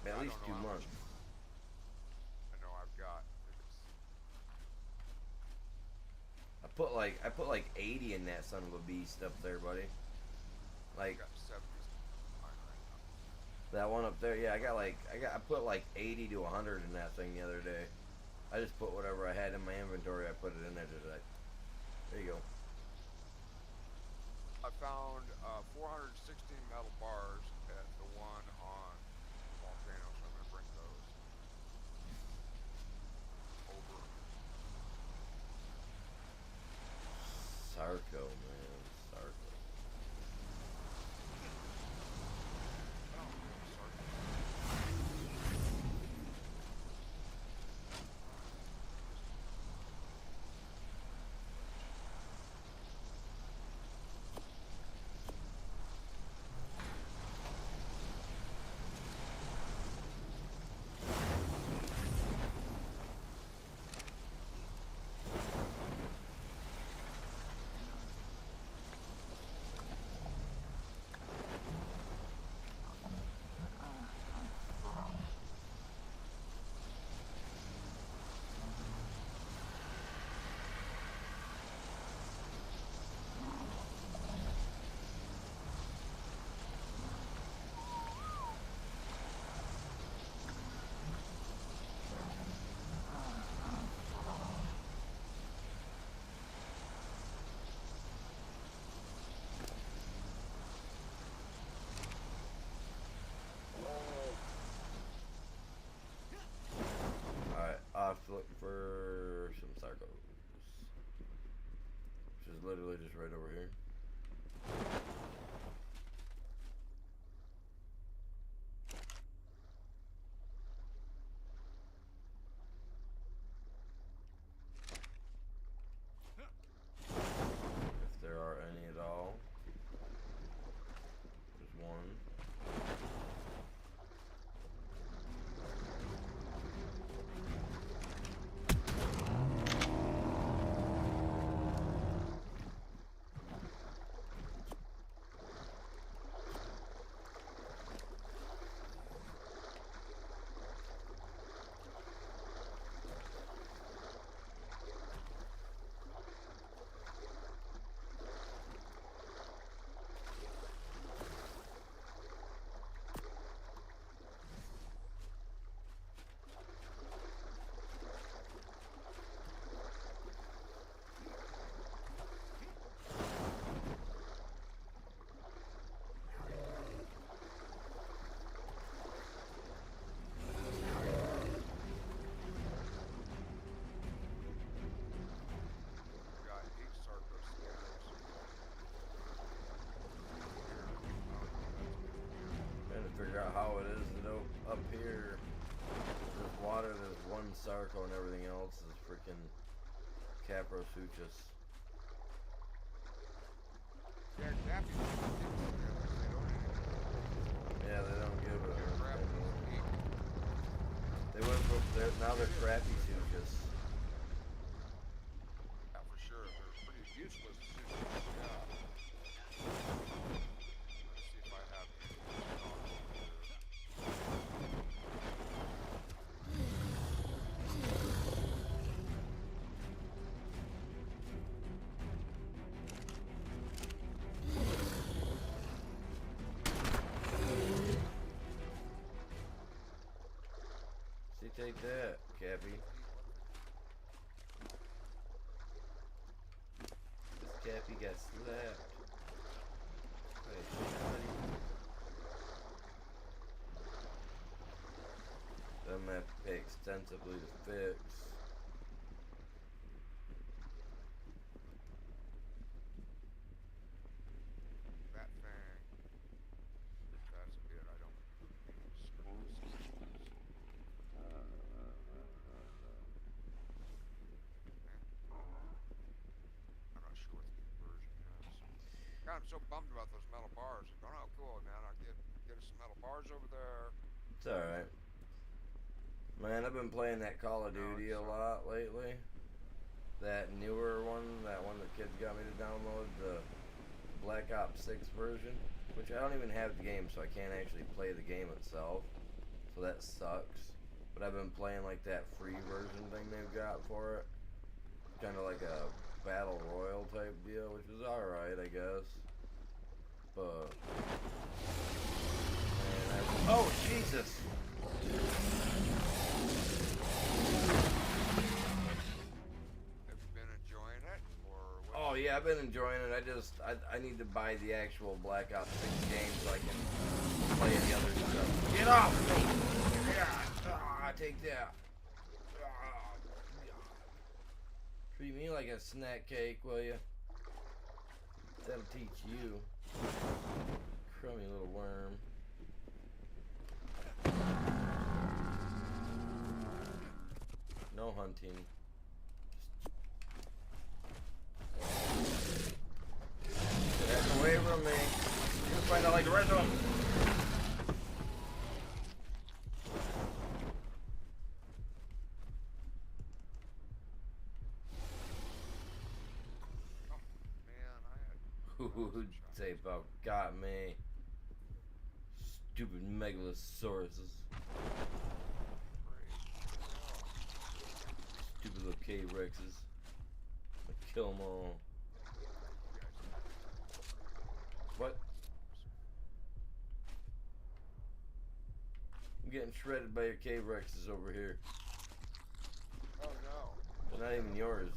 S1: At least 2 months.
S2: I know I've got.
S1: I put like 80 in that son of a beast up there, buddy. Like
S2: I've got 70 mine right now.
S1: that one up there. Yeah, I put like 80 to 100 in that thing the other day. I just put whatever I had in my inventory. I put it in there today. There you go.
S2: I found 416 metal bars at the one on Volcano, so I'm going to bring those over.
S1: Sarco, man. Sarco.
S2: I don't know, sorry.
S1: Alright, off looking for some Sarcos. Which is literally just right over here. If there are any at all. There's one.
S2: Got 8 Sarco scanners.
S1: Trying to figure out how it is that up here there's water, there's one Sarco, and everything else is freaking Caprosuchus.
S2: Yeah, Daffy didn't scanners. They don't even.
S1: Yeah, they don't give
S2: They're
S1: a.
S2: crappy.
S1: They went from now they're crappy Suchus.
S2: Yeah, for sure. They're pretty useless. Yeah. Let's see if I have
S1: See, take that, Cappy. This Cappy got slapped. Hey, buddy. That map pay extensively to fix.
S2: that thing. That's it. I don't. I'm not sure what the conversion is. God, I'm so bummed about those metal bars. I'm going, oh, cool, man. I'll get us some metal bars over there.
S1: It's alright. Man, I've been playing that Call of
S2: No,
S1: Duty
S2: it's
S1: a lot lately. That newer one, that one the kids got me to download, the Black Ops 6 version. Which I don't even have the game, so I can't actually play the game itself. So that sucks. But I've been playing like that free version thing they've got for it. Kind of like a battle royal type deal, which is alright, I guess. But... Man, oh, Jesus! yeah, I've been enjoying it. I need to buy the actual Black Ops 6 game so I can play the other stuff. Get off me! Yeah, take that. Treat me like a snack cake, will you? That'll teach you. Crummy little worm. No hunting. Get away from me. You're gonna find out like the rest of them. Who'd say about got me? Stupid megalosauruses. Stupid little K-Rexes. I'll kill them all. What? I'm getting shredded by your K-Rexes over here.
S2: Oh no.
S1: They're not even yours.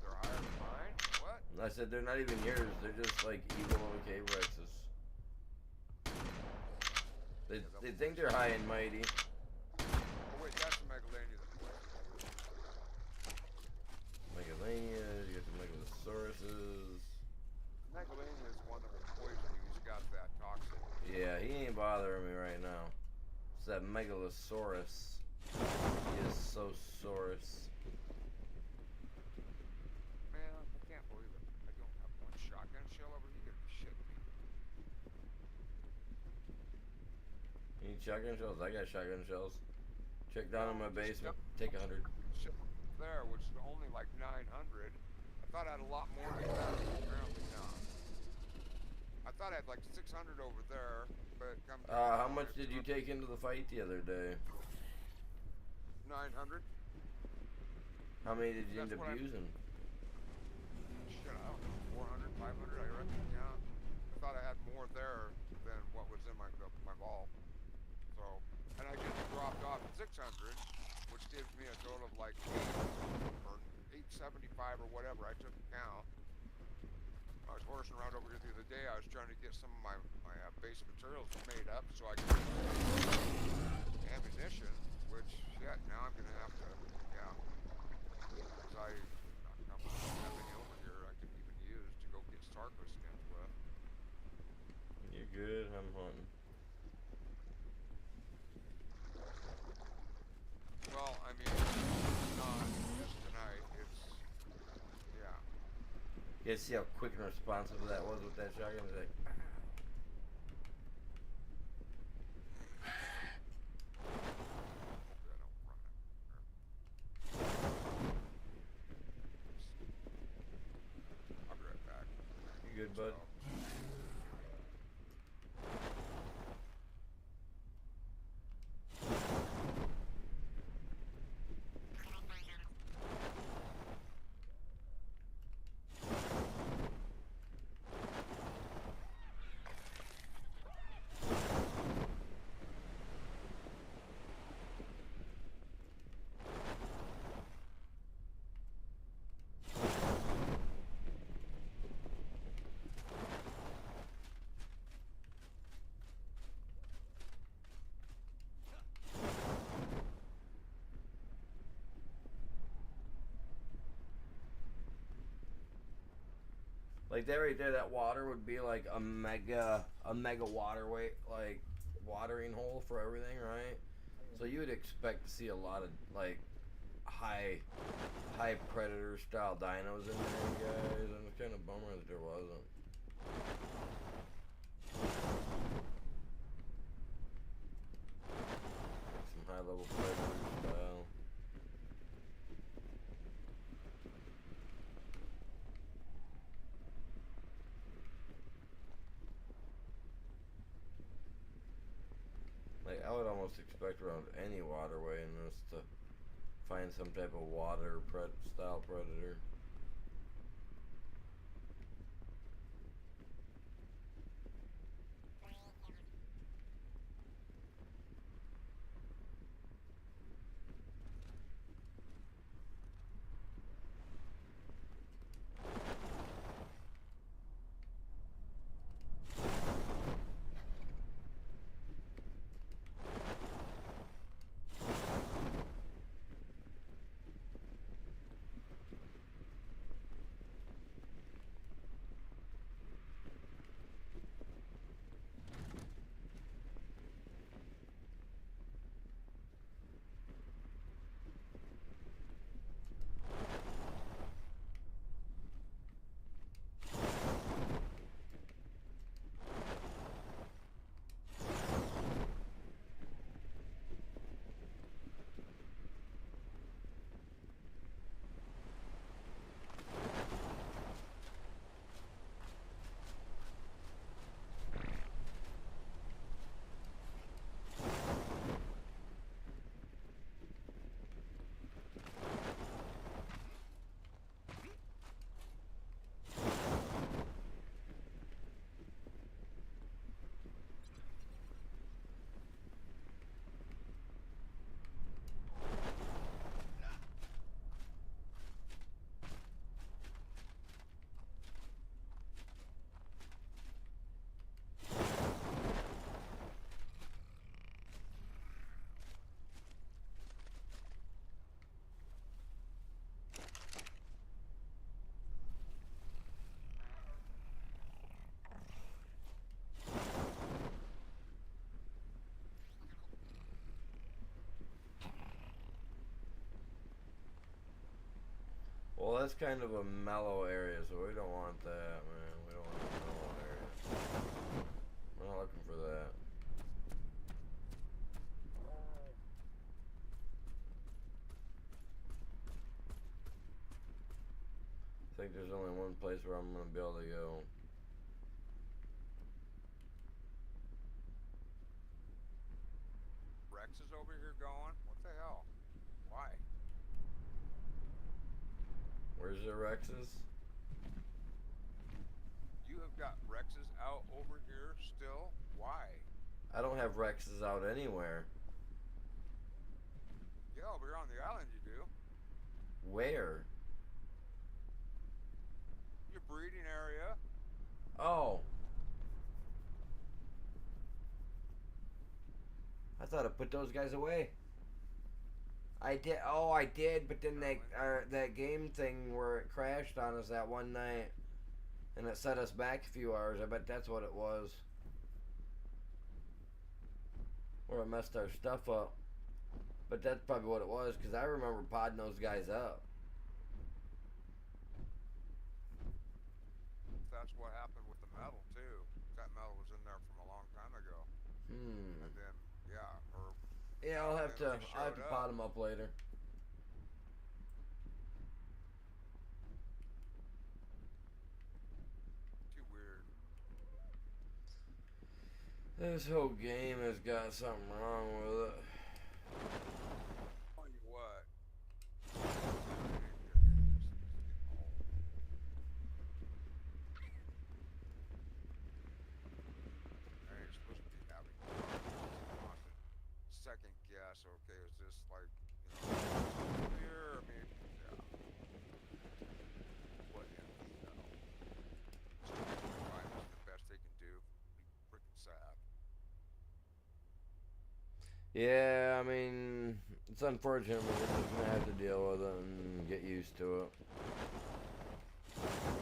S2: They're higher than mine? What?
S1: I said they're not even yours. They're just like evil little K-Rexes. They think they're high and mighty.
S2: Oh wait, that's a Megalania.
S1: Megalania, you got the Megalosauruses.
S2: Megalania is one of the poison. He's got that toxic.
S1: Yeah, he ain't bothering me right now. It's that Megalosaurus. He is so saurus.
S2: Man, I can't believe it. I don't have one shotgun shell over here. Shit me.
S1: You need shotgun shells? I got shotgun shells. Check down in my basement. Take 100.
S2: Shit there, which is only like 900. I thought I had a lot more than that. Apparently not. I thought I had like 600 over there, but come.
S1: How much did you take into the fight the other day?
S2: 900.
S1: How many did you end up using?
S2: Shit, I don't know, 400, 500, I reckon, yeah. I thought I had more there than what was in my vault. So, and I just dropped off at 600, which gives me a total of like 8 or 875 or whatever. I took a count. I was horsing around over here the other day. I was trying to get some of my base materials made up so I could get ammunition, which, shit, now I'm going to have to, yeah. Because I don't have any over here I can even use to go get Sarco skins with.
S1: You're good, I'm hunting.
S2: Well, I mean, not just tonight. It's, yeah.
S1: You guys see how quick and responsive that was with that shotgun? It's like,
S2: I'll be right back.
S1: you good, bud? Like that right there, that water would be like a mega waterway, like watering hole for everything, right? So you would expect to see a lot of like high predator style dinos in there, guys. I'm kind of bummer that there wasn't. Some high level predator style. Like, I would almost expect around any waterway in this to find some type of water style predator. that's kind of a mellow area, so we don't want that, man. We don't want a mellow area. We're not looking for that. I think there's only one place where I'm gonna be able to go.
S2: Rex is over here going. What the hell? Why?
S1: Where's the Rexes?
S2: You have got Rexes out over here still? Why?
S1: I don't have Rexes out anywhere.
S2: Yeah, over here on the island you do.
S1: Where?
S2: Your breeding area.
S1: Oh. I thought I put those guys away. I did. Oh, I did. But then that game thing where it crashed on us that one night, and it set us back a few hours. I bet that's what it was. Where it messed our stuff up. But that's probably what it was, because I remember podding those guys up.
S2: That's what happened with the metal too. That metal was in there from a long time ago.
S1: Hmm.
S2: And then
S1: Yeah, I'll have to pot them up later.
S2: Too weird.
S1: This whole game has got something wrong with it.
S2: Tell you what. I ain't supposed to be having constant second guess. Okay, is this like clear? I mean, yeah. What in the hell? Is the best they can do. Be freaking sad.
S1: Yeah, I mean, it's unfortunate, but we're just gonna have to deal with it and get used to it.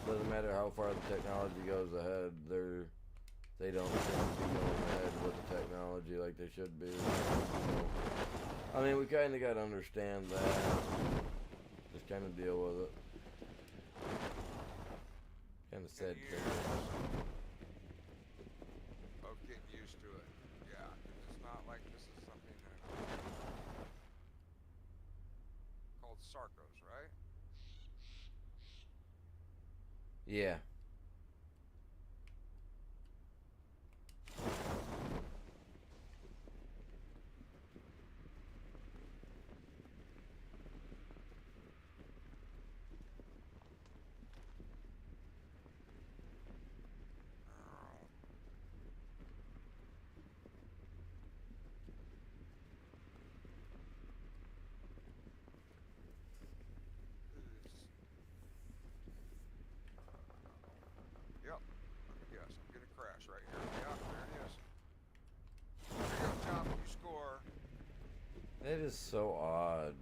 S1: Doesn't matter how far the technology goes ahead, they don't seem to be going ahead with the technology like they should be. So, I mean, we kind of got to understand that. Just kind of deal with it. Kind of sad.
S2: Of getting used to it. Yeah, it's not like this is something called Sarcos, right?
S1: Yeah.
S2: Yep. Let me guess. I'm gonna crash right here. Yeah, there it is. There you go, Tom. You score.
S1: That is so odd.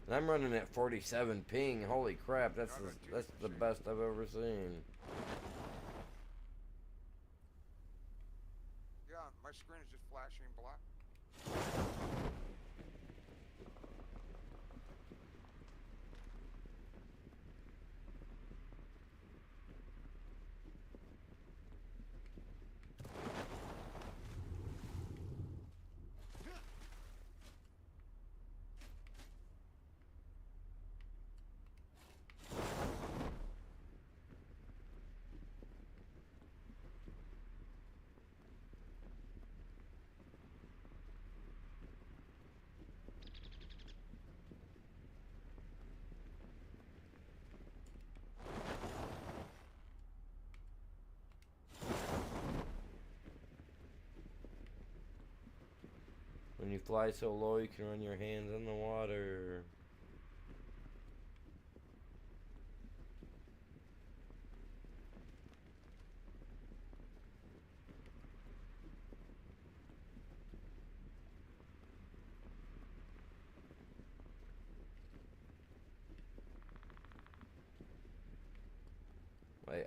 S1: And I'm running at 47 ping. Holy crap, that's the best I've ever seen.
S2: Yeah, my screen is just flashing black.
S1: When you fly so low, you can run your hands in the water.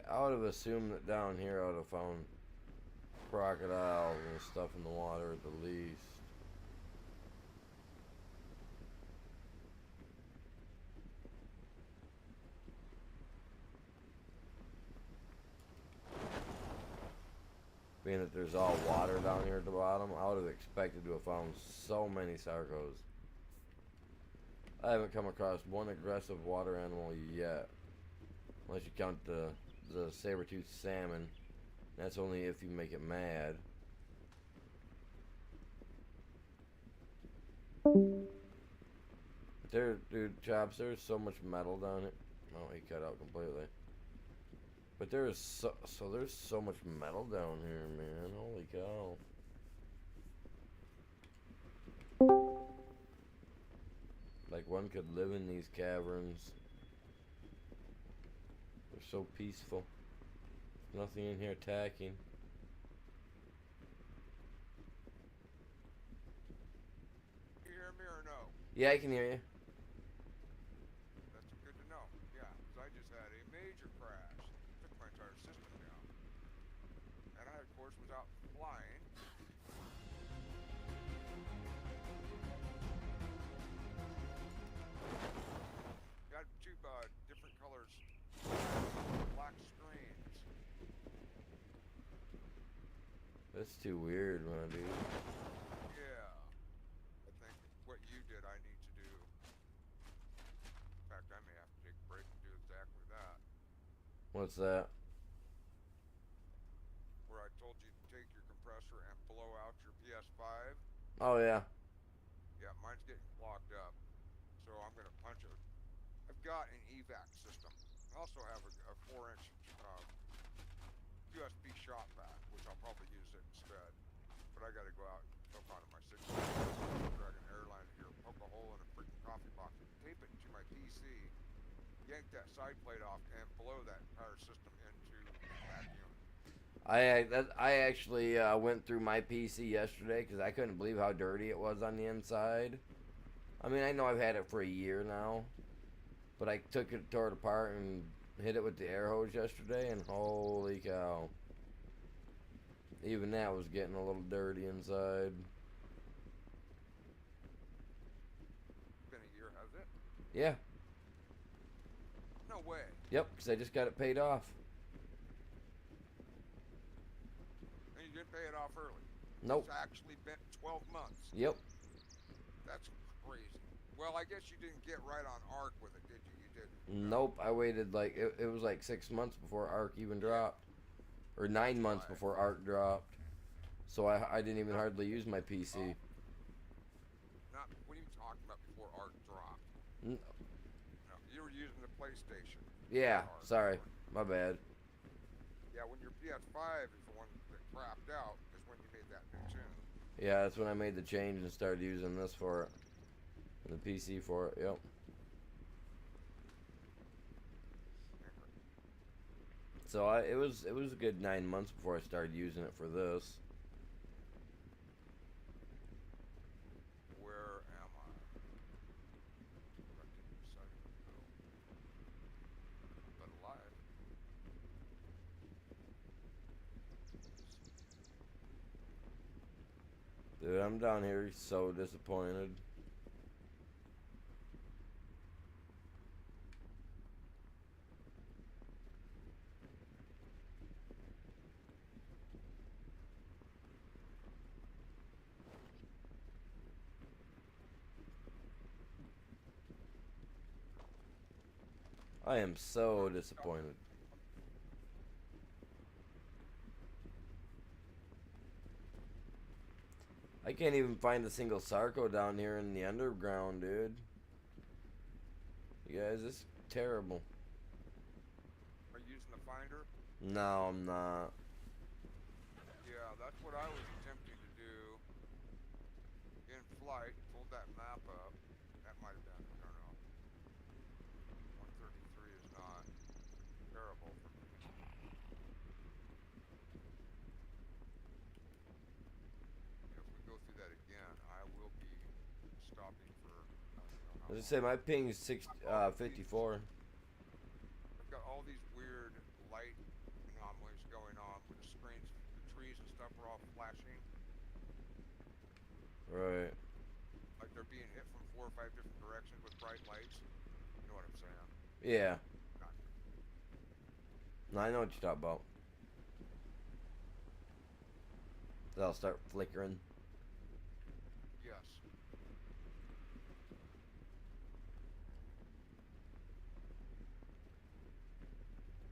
S1: I would have assumed that down here I would have found crocodiles and stuff in the water at the least. Being that there's all water down here at the bottom, I would have expected to have found so many Sarcos. I haven't come across one aggressive water animal yet. Unless you count the saber-toothed salmon. That's only if you make it mad. There, dude, Chops, there's so much metal down it. Oh, he cut out completely. But there's there's so much metal down here, man. Holy cow. Like one could live in these caverns. They're so peaceful. Nothing in here attacking.
S2: You hear me or no?
S1: Yeah, I can hear you.
S2: That's good to know. Yeah, because I just had a major crash. Took my entire system down. And I, of course, was out flying. Got two different colors, black screens.
S1: That's too weird, my dude.
S2: Yeah. I think what you did, I need to do. In fact, I may have to take a break and do exactly that.
S1: What's that?
S2: Where I told you to take your compressor and blow out your PS5.
S1: Oh, yeah.
S2: Yeah, mine's getting clogged up. So I'm going to punch it. I've got an evac system. I also have a 4-inch USB shop vac, which I'll probably use it instead. But I got to go out and hook onto my 6 Dragon airliner here, poke a hole in a freaking coffee box, tape it to my PC, yank that side plate off, and blow that entire system into the vacuum.
S1: I actually went through my PC yesterday because I couldn't believe how dirty it was on the inside. I mean, I know I've had it for a year now, but I took it, tore it apart, and hit it with the air hose yesterday, and holy cow. Even that was getting a little dirty inside.
S2: It's been a year, has it?
S1: Yeah.
S2: No way.
S1: Yep, because I just got it paid off.
S2: And you didn't pay it off early.
S1: Nope.
S2: It's actually been 12 months.
S1: Yep.
S2: That's crazy. Well, I guess you didn't get right on ARC with it, did you? You didn't.
S1: Nope. I waited like, it was like 6 months before ARC even dropped. Or 9 months before ARC dropped. So I didn't even hardly use my PC.
S2: Not, what are you talking about before ARC dropped?
S1: No,
S2: No, you were using the PlayStation.
S1: yeah,
S2: ARC.
S1: sorry. My bad.
S2: Yeah, when your PS5 is the one that crapped out, is when you made that new tune.
S1: Yeah, that's when I made the change and started using this for it. And the PC for it, yep. So it was a good 9 months before I started using it for this.
S2: Where am I? Where did I decide to go? But alive.
S1: Dude, I'm down here so disappointed. I am so disappointed. I can't even find a single Sarco down here in the underground, dude. You guys, this is terrible.
S2: Are you using the finder?
S1: No, I'm not.
S2: Yeah, that's what I was attempting to do in flight. Pulled that map up. That might have been, I don't know. 133 is not terrible for me. If we go through that again, I will be stopping for, I don't know how
S1: As I
S2: long.
S1: say, my ping is 54.
S2: I've got all these weird light anomalies going on with the screens, the trees and stuff are all flashing.
S1: Right.
S2: Like they're being hit from 4 or 5 different directions with bright lights. You know what I'm saying?
S1: Yeah.
S2: Not
S1: No, I know what you're talking about. They'll start flickering.
S2: Yes.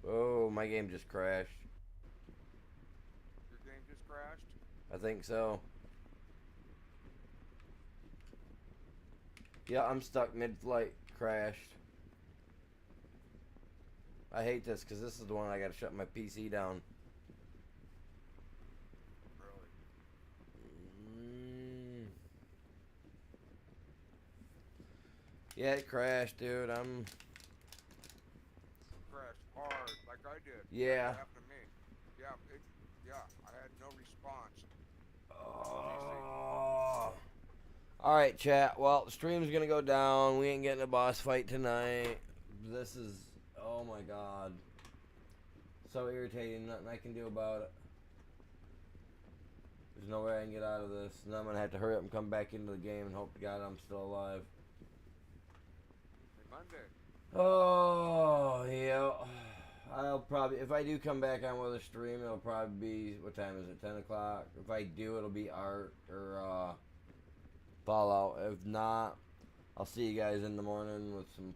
S1: Oh, my game just crashed.
S2: Your game just crashed?
S1: I think so. Yeah, I'm stuck mid-flight. Crashed. I hate this because this is the one I gotta shut my PC down.
S2: Really?
S1: Yeah, it crashed, dude. I'm.
S2: Crashed hard, like I did.
S1: Yeah.
S2: That happened to me. Yeah, I had no response.
S1: Oh. Alright, chat. Well, the stream's gonna go down. We ain't getting a boss fight tonight. This is. Oh my god. So irritating. Nothing I can do about it. There's no way I can get out of this. And I'm gonna have to hurry up and come back into the game and hope to God I'm still alive.
S2: Hey, Monday.
S1: Oh, yeah. I'll probably, if I do come back on with a stream, it'll probably be, what time is it, 10 o'clock? If I do, it'll be Art or Fallout. If not, I'll see you guys in the morning with some